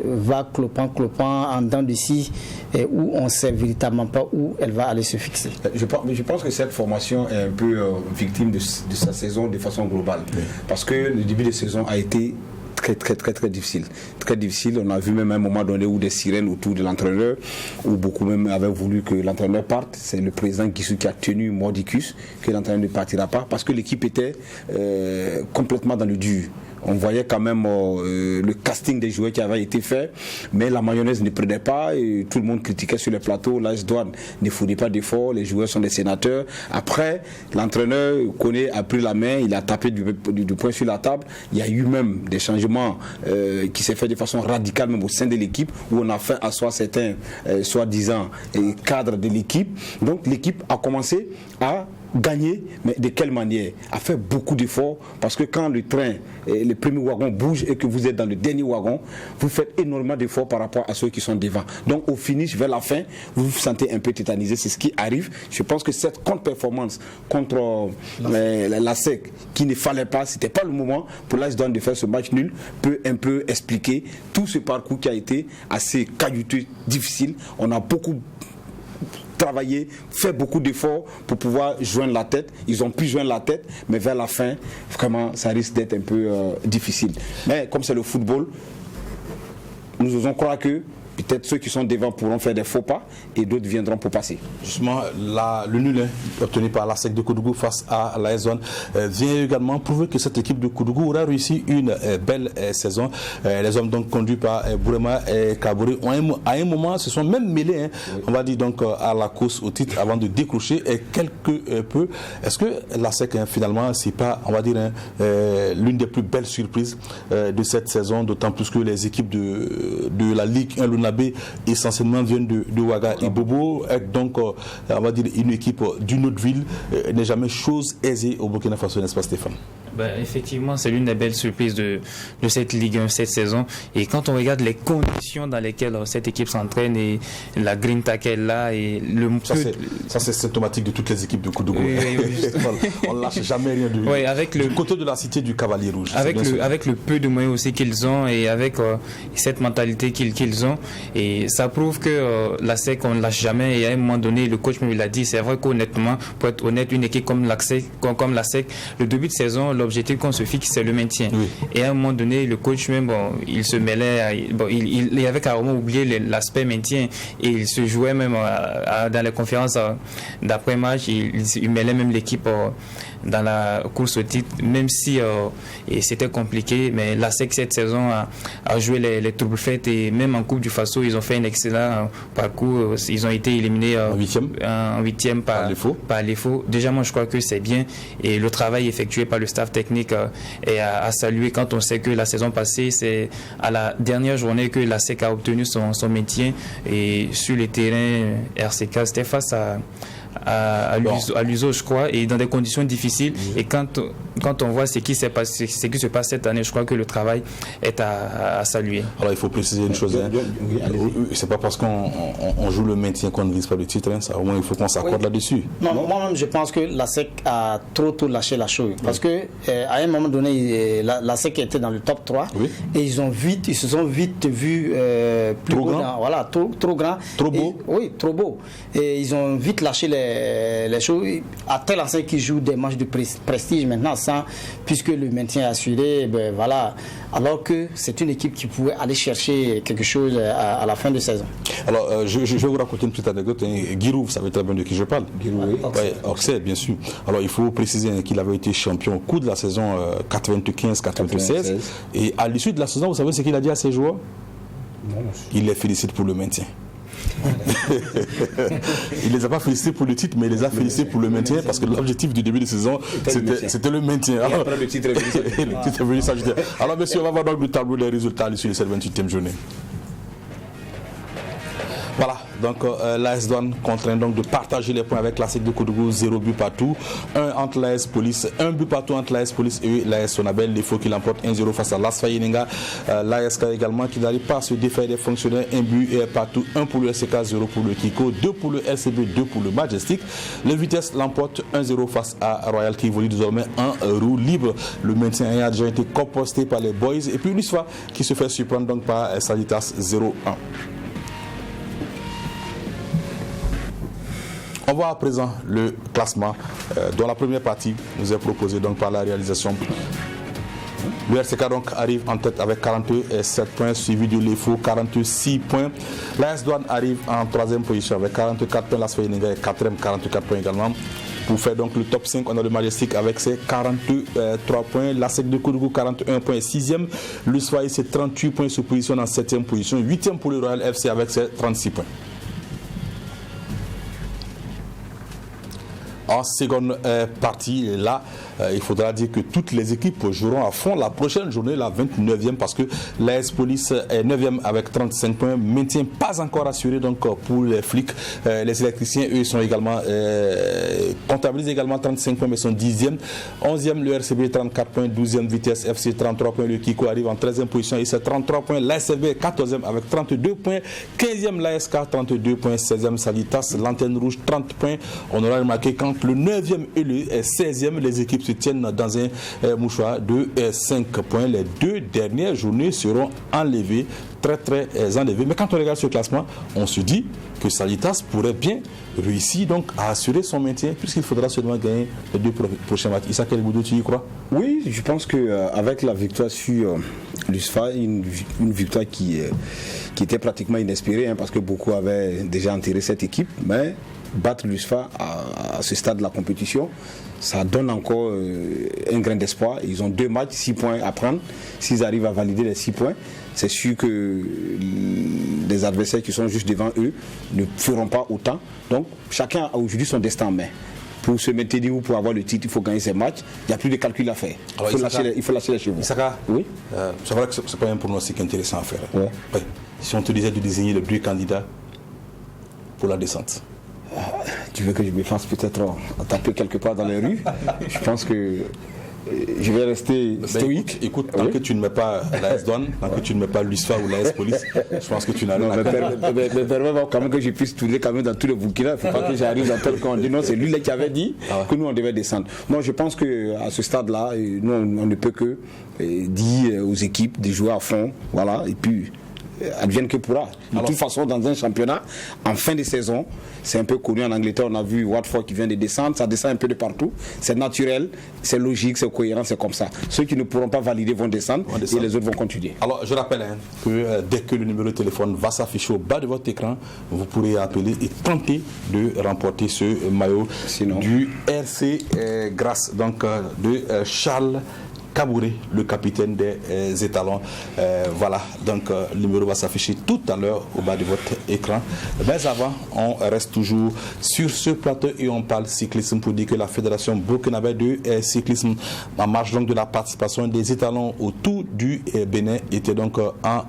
va clopant en dents de scie, où on ne sait véritablement pas où elle va aller se fixer. Je pense que cette formation est un peu victime de sa saison de façon globale. Oui. Parce que le début de saison a été très difficile. Très difficile. On a vu même à un moment donné où des sirènes autour de l'entraîneur, où beaucoup même avaient voulu que l'entraîneur parte. C'est le président Guissou qui a tenu mordicus que l'entraîneur ne partira pas parce que l'équipe était complètement dans le dur. On voyait quand même le casting des joueurs qui avait été fait, mais la mayonnaise ne prenait pas et tout le monde critiquait sur les plateaux. L'AS Douanes ne fournit pas d'efforts, les joueurs sont des sénateurs. Après, l'entraîneur Koné a pris la main, il a tapé du poing sur la table. Il y a eu même des changements qui s'est fait de façon radicale même au sein de l'équipe, où on a fait asseoir certains soi-disant cadres de l'équipe. Donc l'équipe a commencé à gagner, mais de quelle manière? A fait beaucoup d'efforts, parce que quand le train, le premier wagon bouge et que vous êtes dans le dernier wagon, vous faites énormément d'efforts par rapport à ceux qui sont devant. Donc au finish, vers la fin, vous vous sentez un peu tétanisé, c'est ce qui arrive. Je pense que cette contre-performance contre la SEC, qui ne fallait pas, c'était pas le moment pour l'AS Douanes de faire ce match nul, peut un peu expliquer tout ce parcours qui a été assez caillouteux, difficile. On a beaucoup travaillé, fait beaucoup d'efforts pour pouvoir joindre la tête. Ils ont pu joindre la tête, mais vers la fin, vraiment, ça risque d'être un peu difficile. Mais comme c'est le football, nous osons croire que peut-être ceux qui sont devant pourront faire des faux pas et d'autres viendront pour passer. Justement, le nul obtenu par la SEC de Koudougou face à l'AS Douanes vient également prouver que cette équipe de Koudougou aura réussi une belle saison. Les hommes donc conduits par Bourema et Kabouré à un moment se sont même mêlés, on va dire donc à la course au titre avant de décrocher quelque peu. Est-ce que la SEC finalement c'est pas, on va dire, l'une des plus belles surprises de cette saison, d'autant plus que les équipes de la Ligue 1 Nabé essentiellement viennent de Ouaga et Bobo, donc on va dire une équipe d'une autre ville n'est jamais chose aisée au Burkina Faso, n'est-ce pas Stéphane? Effectivement, c'est l'une des belles surprises de cette Ligue 1 cette saison. Et quand on regarde les conditions dans lesquelles cette équipe s'entraîne et la grinta qu'elle a et le ça c'est symptomatique de toutes les équipes de Koudougou. On ne lâche jamais rien du côté de la cité du Cavalier Rouge. Avec le peu de moyens aussi qu'ils ont et avec cette mentalité qu'ils ont, et ça prouve que la SEC on ne lâche jamais. Et à un moment donné, le coach me l'a dit, c'est vrai qu'honnêtement, pour être honnête, une équipe comme la SEC, le début de saison, l'objectif qu'on se fixe, c'est le maintien. Oui. Et à un moment donné, le coach même, il se mêlait, il avait carrément oublié l'aspect maintien et il se jouait même dans les conférences d'après-match, il mêlait même l'équipe dans la course au titre, même si c'était compliqué, mais la SEC cette saison a joué les troubles faits et même en Coupe du Faso, ils ont fait un excellent parcours. Ils ont été éliminés en huitième par l'EFO. Déjà, moi, je crois que c'est bien et le travail effectué par le staff technique est à saluer quand on sait que la saison passée, c'est à la dernière journée que la SEC a obtenu son maintien et sur les terrains RCK, c'était face à l'USO, je crois, et dans des conditions difficiles. Et quand on voit ce qui se passe cette année, je crois que le travail est à saluer. Alors il faut préciser une chose, c'est pas parce qu'on joue le maintien qu'on ne vise pas le titre, ça, au moins il faut qu'on s'accorde là-dessus. Non, moi-même je pense que la SEC a trop lâché la chose, parce que à un moment donné, la SEC était dans le top 3 et ils se sont vite vus plus trop grand, voilà, trop grand, trop beau. Trop beau, et ils ont vite lâché les choses, à tel enseigne qui joue des matchs de prestige maintenant, puisque le maintien est assuré, voilà, alors que c'est une équipe qui pouvait aller chercher quelque chose à la fin de saison. Alors je vais vous raconter une petite anecdote. Giroud, vous savez très bien de qui je parle. Oxé, bien sûr. Alors il faut préciser qu'il avait été champion au cours de la saison 95-96 et à l'issue de la saison, vous savez ce qu'il a dit à ses joueurs? Il les félicite pour le maintien. Il ne les a pas félicités pour le titre, mais il les a félicités pour le maintien, parce que l'objectif du début de saison c'était le maintien. Alors, le titre est venu s'ajouter. Alors messieurs, on va voir donc le tableau des résultats sur les 28e journée. Voilà, donc l'AS Douane contraint donc de partager les points avec la SEC de Koudougou, 0 but partout, 1 entre l'AS Police, 1 but partout entre l'AS Police et l'AS Sonabel. Les Faux qui l'emportent 1-0 face à l'ASFA Yenenga. L'ASK également qui n'arrive pas à se défaire des fonctionnaires, 1 but et partout, 1 pour le SK, 0 pour le Kiko, 2 pour le LCB, 2 pour le Majestic. Le Vitesse l'emporte 1-0 face à Royal qui évolue désormais en roue libre. Le maintien a déjà été composté par les Boys et puis l'USFA qui se fait surprendre donc par Salitas 0-1. On voit à présent le classement dont la première partie nous est proposée donc par la réalisation. Le RCK donc arrive en tête avec 47 points, suivi de l'EFO 46 points. L'AS Douane arrive en troisième position avec 44 points. L'ASFA Yenenga est quatrième, 44 points également. Pour faire donc le top 5, on a le Majestic avec ses 43 points. La SEC de Koudougou 41 points, 6e. Le SFA c'est 38 points, se positionne en 7e position. 8e pour le Royal FC avec ses 36 points. En seconde partie, là, il faudra dire que toutes les équipes joueront à fond la prochaine journée, la 29e, parce que l'AS Police est 9e avec 35 points, maintien pas encore assuré donc pour les flics. Les électriciens, eux, sont également comptabilisent également 35 points, mais sont 10e. 11e, le RCB 34 points, 12e Vitesse FC 33 points, le Kiko arrive en 13e position et c'est 33 points. L'ASFB est 14e avec 32 points, 15e l'ASK 32 points, 16e Salitas, l'antenne rouge 30 points. On aura remarqué quand le 9e et le 16e, les équipes se tiennent dans un mouchoir de 5 points. Les deux dernières journées seront enlevées, très enlevées. Mais quand on regarde ce classement, on se dit que Salitas pourrait bien réussir donc à assurer son maintien, puisqu'il faudra seulement gagner les 2 prochains matchs. Issa Kelboudou, tu y crois? Oui, je pense qu'avec la victoire sur l'USFA, une victoire qui était pratiquement inespérée, parce que beaucoup avaient déjà enterré cette équipe, mais battre l'USFA à ce stade de la compétition, ça donne encore un grain d'espoir. Ils ont 2 matchs, 6 points à prendre. S'ils arrivent à valider les 6 points, c'est sûr que les adversaires qui sont juste devant eux ne feront pas autant. Donc chacun a aujourd'hui son destin en main. Pour se maintenir ou pour avoir le titre, il faut gagner ces matchs. Il n'y a plus de calcul à faire. Alors, il faut lâcher les chevaux. Issaka, oui, c'est vrai que ce n'est pas un pronostic intéressant à faire. Ouais. Ouais. Si on te disait de désigner les 2 candidats pour la descente. Tu veux que je me fasse peut-être taper quelque part dans les rues? Je pense que je vais rester stoïque. Écoute, tant que tu ne mets pas l'AS Douane, tant que tu ne mets pas l'USFA ou l'AS Police, je pense que tu n'as rien à faire. Mais permets-moi quand même que je puisse tourner quand même dans tous les bouquins. Il ne faut pas que j'arrive dans tel qu'on dit non, c'est lui qui avait dit que nous on devait descendre. Non, je pense qu'à ce stade-là, nous on ne peut que dire aux équipes de jouer à fond, voilà, et puis advienne que pourra. De toute façon, dans un championnat, en fin de saison, c'est un peu connu en Angleterre, on a vu Watford qui vient de descendre, ça descend un peu de partout. C'est naturel, c'est logique, c'est cohérent, c'est comme ça. Ceux qui ne pourront pas valider vont descendre et les autres vont continuer. Alors, je rappelle que dès que le numéro de téléphone va s'afficher au bas de votre écran, vous pourrez appeler et tenter de remporter ce maillot du RC Grasse, donc de Charles Kabouré, le capitaine des étalons. Voilà, donc le numéro va s'afficher tout à l'heure au bas de votre écran. Mais avant, on reste toujours sur ce plateau et on parle cyclisme pour dire que la Fédération burkinabé de cyclisme, en marge donc de la participation des étalons au Tour du Bénin, était donc en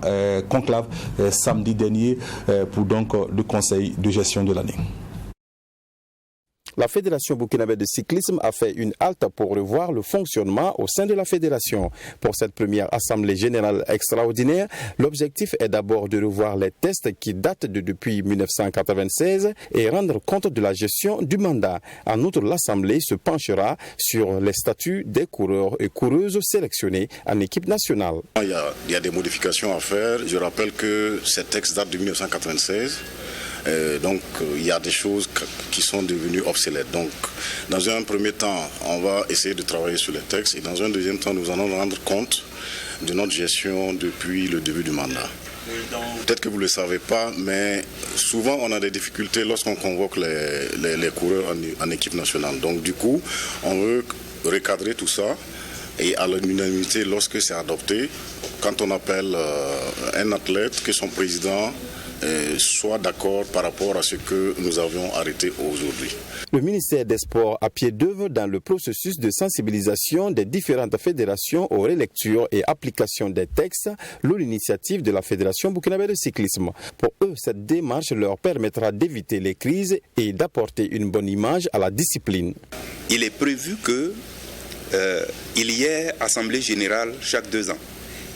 conclave samedi dernier pour donc le conseil de gestion de l'année. La Fédération burkinabé de cyclisme a fait une halte pour revoir le fonctionnement au sein de la fédération. Pour cette première assemblée générale extraordinaire, l'objectif est d'abord de revoir les tests qui datent de depuis 1996 et rendre compte de la gestion du mandat. En outre, l'assemblée se penchera sur les statuts des coureurs et coureuses sélectionnés en équipe nationale. Il y a des modifications à faire. Je rappelle que ces textes datent de 1996. Donc il y a des choses qui sont devenues obsolètes. Donc dans un premier temps, on va essayer de travailler sur les textes et dans un deuxième temps, nous allons rendre compte de notre gestion depuis le début du mandat. Peut-être que vous ne le savez pas, mais souvent on a des difficultés lorsqu'on convoque les coureurs en équipe nationale. Donc du coup, on veut recadrer tout ça et à l'unanimité lorsque c'est adopté, quand on appelle un athlète, que son président soit d'accord par rapport à ce que nous avions arrêté aujourd'hui. Le ministère des Sports a pied d'œuvre dans le processus de sensibilisation des différentes fédérations aux relectures et applications des textes, l'une l'initiative de la Fédération burkinabé de cyclisme. Pour eux, cette démarche leur permettra d'éviter les crises et d'apporter une bonne image à la discipline. Il est prévu qu'il y ait assemblée générale chaque 2 ans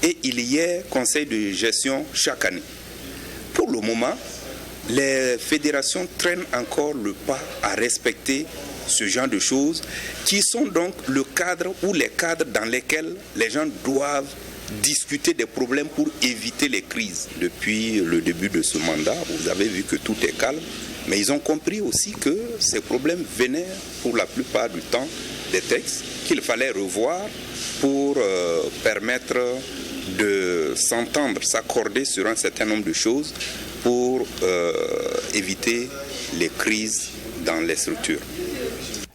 et il y ait conseil de gestion chaque année. Pour le moment, les fédérations traînent encore le pas à respecter ce genre de choses qui sont donc le cadre ou les cadres dans lesquels les gens doivent discuter des problèmes pour éviter les crises. Depuis le début de ce mandat, vous avez vu que tout est calme, mais ils ont compris aussi que ces problèmes venaient pour la plupart du temps des textes qu'il fallait revoir pour permettre de s'entendre, s'accorder sur un certain nombre de choses pour éviter les crises dans les structures.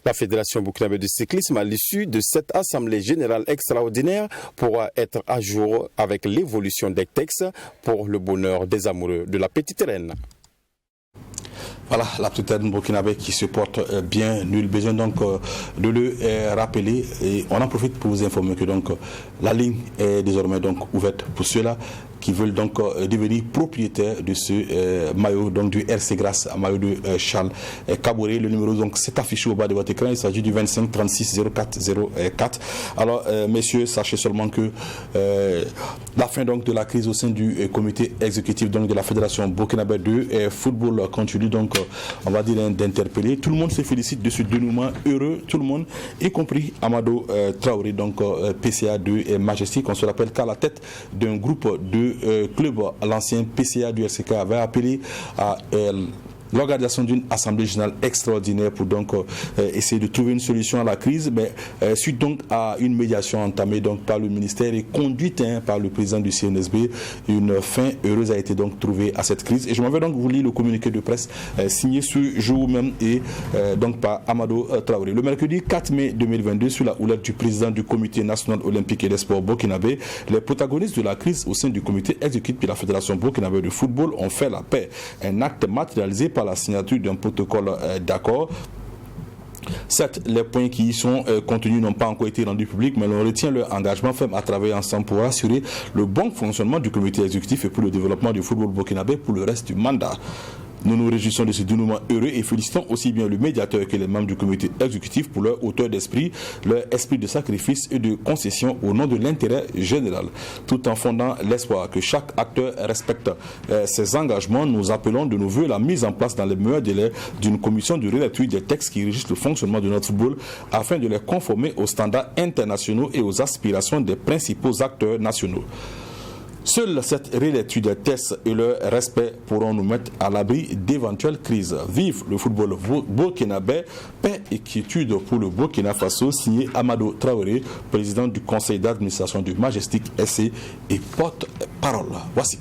La Fédération burkinabé de cyclisme, à l'issue de cette assemblée générale extraordinaire, pourra être à jour avec l'évolution des textes pour le bonheur des amoureux de la petite reine. Voilà, la petite reine burkinabé qui se porte bien, nul besoin donc de le rappeler. Et on en profite pour vous informer que donc la ligne est désormais donc ouverte pour ceux-là qui veulent donc devenir propriétaires de ce maillot donc du RC Grasse, maillot de Charles Kabouré. Le numéro donc s'est affiché au bas de votre écran. Il s'agit du 25 36 04 04. Alors messieurs, sachez seulement que la fin donc de la crise au sein du comité exécutif donc de la Fédération burkinabé de football continue donc on va dire d'interpeller. Tout le monde se félicite de ce dénouement heureux, tout le monde, y compris Amadou Traoré, donc PCA de Majestic. On se rappelle qu'à la tête d'un groupe de club, l'ancien PCA du RCK avait appelé à l'organisation d'une assemblée générale extraordinaire pour donc essayer de trouver une solution à la crise, mais suite donc à une médiation entamée donc par le ministère et conduite par le président du CNSB, une fin heureuse a été donc trouvée à cette crise. Et je m'en vais donc vous lire le communiqué de presse signé ce jour même et donc par Amadou Traoré. Le mercredi 4 mai 2022, sous la houlette du président du comité national olympique et des sports burkinabé, les protagonistes de la crise au sein du comité exécutif de la Fédération burkinabé de football ont fait la paix. Un acte matérialisé par la signature d'un protocole d'accord. Certes, les points qui y sont contenus n'ont pas encore été rendus publics, mais l'on retient leur engagement ferme à travailler ensemble pour assurer le bon fonctionnement du comité exécutif et pour le développement du football burkinabé pour le reste du mandat. Nous nous réjouissons de ce dénouement heureux et félicitons aussi bien le médiateur que les membres du comité exécutif pour leur hauteur d'esprit, leur esprit de sacrifice et de concession au nom de l'intérêt général. Tout en fondant l'espoir que chaque acteur respecte ses engagements, nous appelons de nos voeux la mise en place dans les meilleurs délais d'une commission de relecture des textes qui régissent le fonctionnement de notre football afin de les conformer aux standards internationaux et aux aspirations des principaux acteurs nationaux. Seule cette relecture des tests et leur respect pourront nous mettre à l'abri d'éventuelles crises. Vive le football burkinabé, paix et quiétude pour le Burkina Faso, signé Amadou Traoré, président du conseil d'administration du Majestic SC et porte-parole. Voici.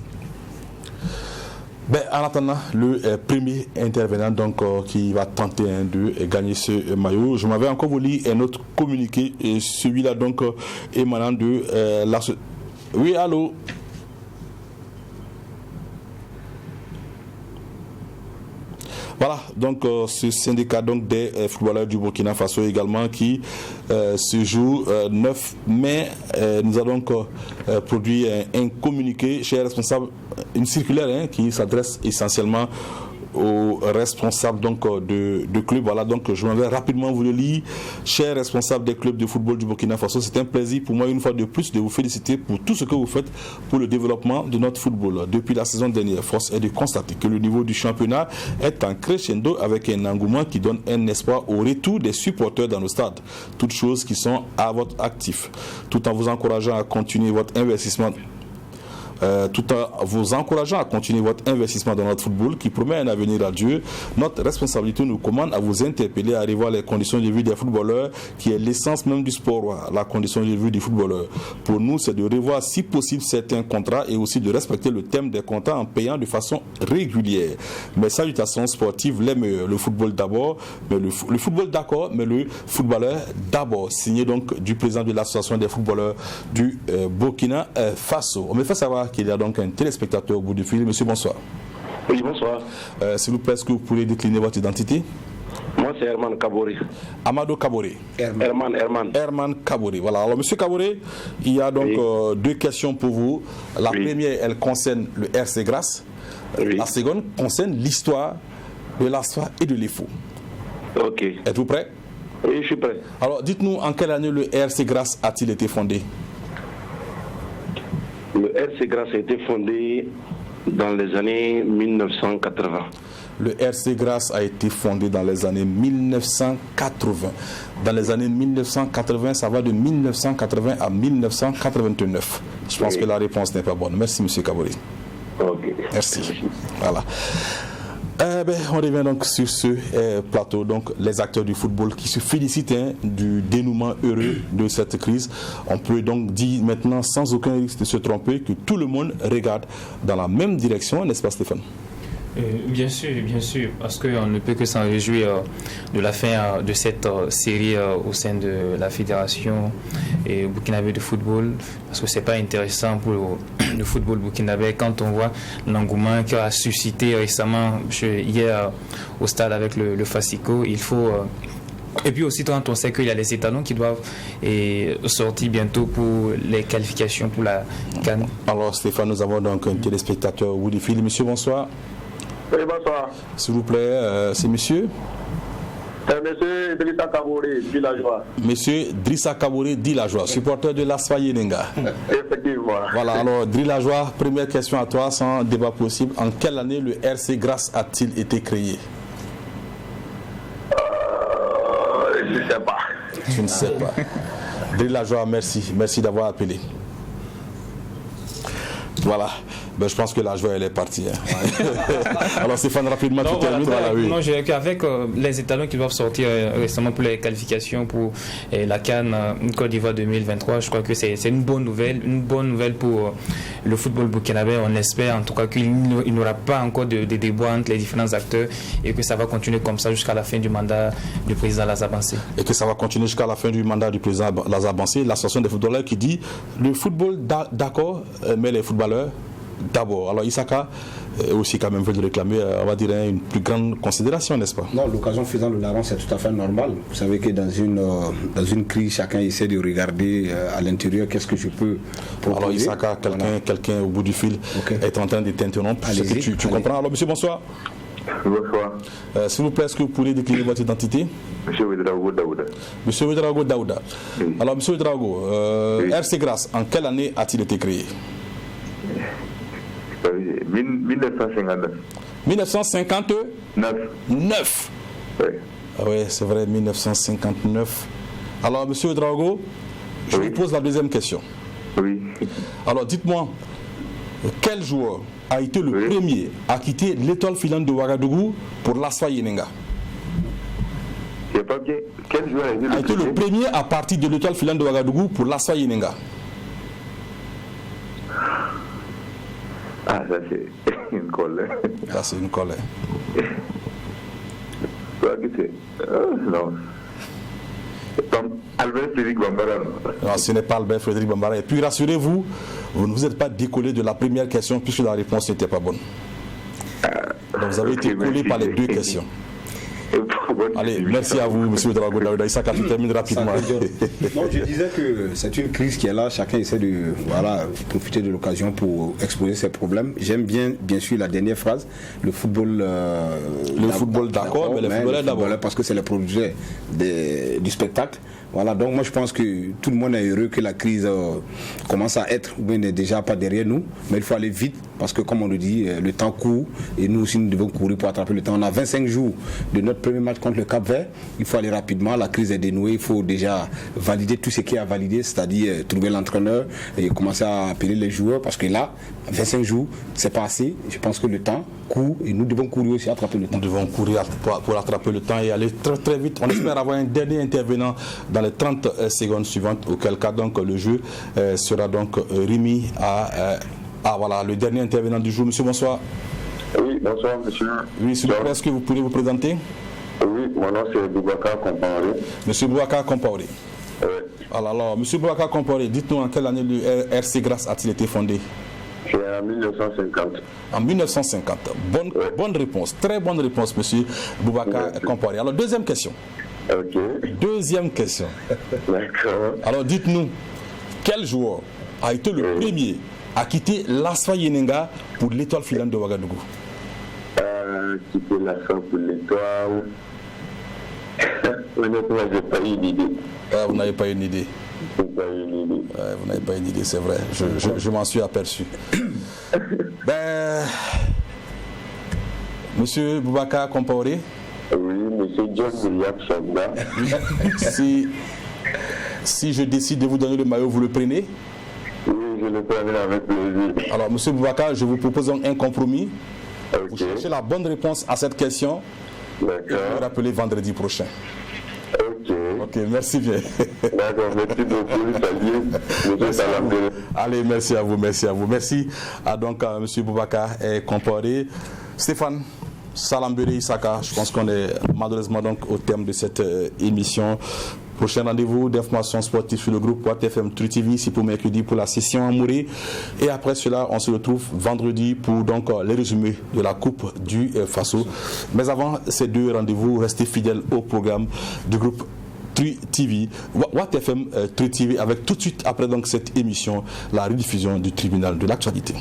En attendant, le premier intervenant donc, qui va tenter de gagner ce maillot, je m'avais encore voulu un autre communiqué, celui-là donc émanant de la... Oui, allô? Voilà, donc ce syndicat donc, des footballeurs du Burkina Faso également qui se joue 9 mai. Nous avons donc produit un communiqué chez les responsables, une circulaire qui s'adresse essentiellement aux responsables donc, de clubs. Voilà, donc je m'en vais rapidement vous le lire. Chers responsables des clubs de football du Burkina Faso, c'est un plaisir pour moi une fois de plus de vous féliciter pour tout ce que vous faites pour le développement de notre football. Depuis la saison dernière, force est de constater que le niveau du championnat est en crescendo avec un engouement qui donne un espoir au retour des supporters dans nos stades. Toutes choses qui sont à votre actif. Tout en vous encourageant à continuer votre investissement tout en vous encourageant à continuer votre investissement dans notre football qui promet un avenir radieux, notre responsabilité nous commande à vous interpeller à revoir les conditions de vie des footballeurs qui est l'essence même du sport, la condition de vie du footballeur. Pour nous, c'est de revoir si possible certains contrats et aussi de respecter le thème des contrats en payant de façon régulière. Mes salutations sportives les meilleures. Le football d'abord, mais le football d'accord, mais le footballeur d'abord. Signé donc du président de l'association des footballeurs du Burkina Faso. On me fait savoir qu'il y a donc un téléspectateur au bout du fil. Monsieur, bonsoir. Oui, bonsoir. S'il vous plaît, est-ce que vous pourriez décliner votre identité? Moi, c'est Herman Kaboré. Amadou Kaboré. Herman Kaboré. Voilà. Alors, monsieur Kaboré, il y a donc deux questions pour vous. La première, elle concerne le RC Grasse. La seconde concerne l'histoire de l'ASFA et de l'EFO. Ok. Êtes-vous prêt? Oui, je suis prêt. Alors, dites-nous, en quelle année le RC Grasse a-t-il été fondé? Le RC Grasse a été fondé dans les années 1980. Le RC Grasse a été fondé dans les années 1980. Dans les années 1980, ça va de 1980 à 1989. Je pense que la réponse n'est pas bonne. Merci, monsieur Kaboré. Ok. Merci. Voilà. On revient donc sur ce plateau, donc les acteurs du football qui se félicitent du dénouement heureux de cette crise. On peut donc dire maintenant sans aucun risque de se tromper que tout le monde regarde dans la même direction, n'est-ce pas Stéphane? Bien sûr, parce qu'on ne peut que s'en réjouir de la fin de cette série au sein de la fédération burkinabé de football, parce que c'est pas intéressant pour le football burkinabé quand on voit l'engouement qui a suscité récemment hier au stade avec le Fasico. Il faut et puis aussi quand on sait qu'il y a les étalons qui doivent sortir bientôt pour les qualifications pour la CAN. Alors Stéphane, nous avons donc un téléspectateur Woodfield. Monsieur, bonsoir. Oui, bonsoir. S'il vous plaît, c'est monsieur? C'est monsieur Drissa Kaboré, Dilajoie. Monsieur Drissa Kaboré, Dilajoie, supporter de l'ASFA Yenenga. Effectivement. Voilà, alors Dilajoie, première question à toi, sans débat possible. En quelle année le RC Grasse a-t-il été créé? Je ne sais pas. Je ne sais pas. Dilajoie, merci. Merci d'avoir appelé. Voilà. Je pense que la joie elle est partie. Alors Stéphane, rapidement, tu termines. Non, avec les étalons qui doivent sortir récemment pour les qualifications pour la CAN Côte d'Ivoire 2023, je crois que c'est une bonne nouvelle pour le football burkinabé. On espère en tout cas qu'il n'y aura pas encore de débois entre les différents acteurs et que ça va continuer comme ça jusqu'à la fin du mandat du président Lazare Bansé. Et que ça va continuer jusqu'à la fin du mandat du président Lazare Bansé, l'association des footballeurs qui dit le football d'accord, mais les footballeurs d'abord. Alors Isaka aussi quand même veut réclamer, on va dire, une plus grande considération, n'est-ce pas? Non, l'occasion faisant le larron, c'est tout à fait normal. Vous savez que dans une crise, chacun essaie de regarder à l'intérieur qu'est-ce que je peux proposer. Alors Isaka, quelqu'un au bout du fil est en train de t'interrompre. Tu comprends? Alors monsieur, bonsoir. Bonsoir. S'il vous plaît, est-ce que vous pourriez décliner votre identité? Monsieur Ouedraogo Daouda. Monsieur Ouedraogo Daouda. Oui. Alors monsieur Ouedraogo, RC Grasse, en quelle année a-t-il été créé? 1959. 1959. Oui. Ah oui, c'est vrai, 1959. Alors, monsieur Ouedraogo, je vous pose la deuxième question. Oui. Alors, dites-moi, Quel joueur a été le premier à quitter l'étoile filante de Ouagadougou pour l'ASFA Yenenga? Quel joueur a été le premier à partir de l'étoile filante de Ouagadougou pour l'ASFA Yenenga? Ah, ça c'est une colle. Ça c'est une colle. Non. Albert Frédéric Bambara. Non, ce n'est pas Albert Frédéric Bambara. Et puis rassurez-vous, vous ne vous êtes pas décollé de la première question puisque la réponse n'était pas bonne. Donc vous avez été collé par les deux questions. Allez, merci à vous, M. Drago Daouda. Issa tu termines rapidement. Non, je disais que c'est une crise qui est là. Chacun essaie de profiter de l'occasion pour exposer ses problèmes. J'aime bien sûr, la dernière phrase. Le football. Le football, d'accord, mais le football d'abord. Parce que c'est le produit du spectacle. Voilà, donc moi je pense que tout le monde est heureux que la crise commence à être, ou bien n'est déjà pas derrière nous, mais il faut aller vite parce que comme on le dit, le temps court et nous aussi nous devons courir pour attraper le temps. On a 25 jours de notre premier match contre le Cap-Vert, il faut aller rapidement, la crise est dénouée, il faut déjà valider tout ce qui est à valider, c'est-à-dire trouver l'entraîneur et commencer à appeler les joueurs parce que là, 25 jours, c'est pas assez, je pense que le temps court et nous devons courir aussi attraper le temps. Nous devons courir pour attraper le temps et aller très très vite. On espère avoir un dernier intervenant dans les 30 secondes suivantes, auquel cas donc le jeu sera donc remis à voilà, le dernier intervenant du jour. Monsieur, bonsoir. Oui, bonsoir monsieur. Oui, s'il vous plaît, est-ce que vous pourriez vous présenter? Oui, mon nom c'est Boubacar Compaoré. Monsieur Boubacar Compaoré. Oui. Alors, monsieur Boubacar Compaoré, dites-nous en quelle année le RC Grasse a-t-il été fondé? C'est en 1950. En 1950. Bonne réponse, très bonne réponse, monsieur Boubacar Compaoré. Alors, deuxième question. Ok. Deuxième question. D'accord. Alors, dites-nous, quel joueur a été le premier à quitter l'ASFA Yenenga pour l'étoile filante de Ouagadougou? Quitter l'ASFA pour l'étoile. Honnêtement, je n'ai pas eu d'idée. Vous n'avez pas une idée? Vous n'avez pas une idée, c'est vrai. Je m'en suis aperçu. Monsieur Boubacar Compaoré. Oui, monsieur John William Chanda. Si je décide de vous donner le maillot, vous le prenez? Oui, je le prendrai avec plaisir. Alors, monsieur Boubacar, je vous propose un compromis. Okay. Vous cherchez la bonne réponse à cette question. D'accord. Et vous me rappelez vendredi prochain. Ok, merci bien. D'accord, merci beaucoup. Salut. Allez, merci à vous. Merci à donc monsieur Boubacar Compaoré. Stéphane Salambéré Isaka, je pense qu'on est malheureusement donc au terme de cette émission. Prochain rendez-vous d'information sportive sur le groupe WattFM Tru TV, ici pour mercredi pour la session en Mouré. Et après cela, on se retrouve vendredi pour donc les résumés de la Coupe du Faso. Mais avant ces deux rendez-vous, restez fidèles au programme du groupe Tru TV, WattFM Tru TV, avec tout de suite après donc cette émission, la rediffusion du tribunal de l'actualité.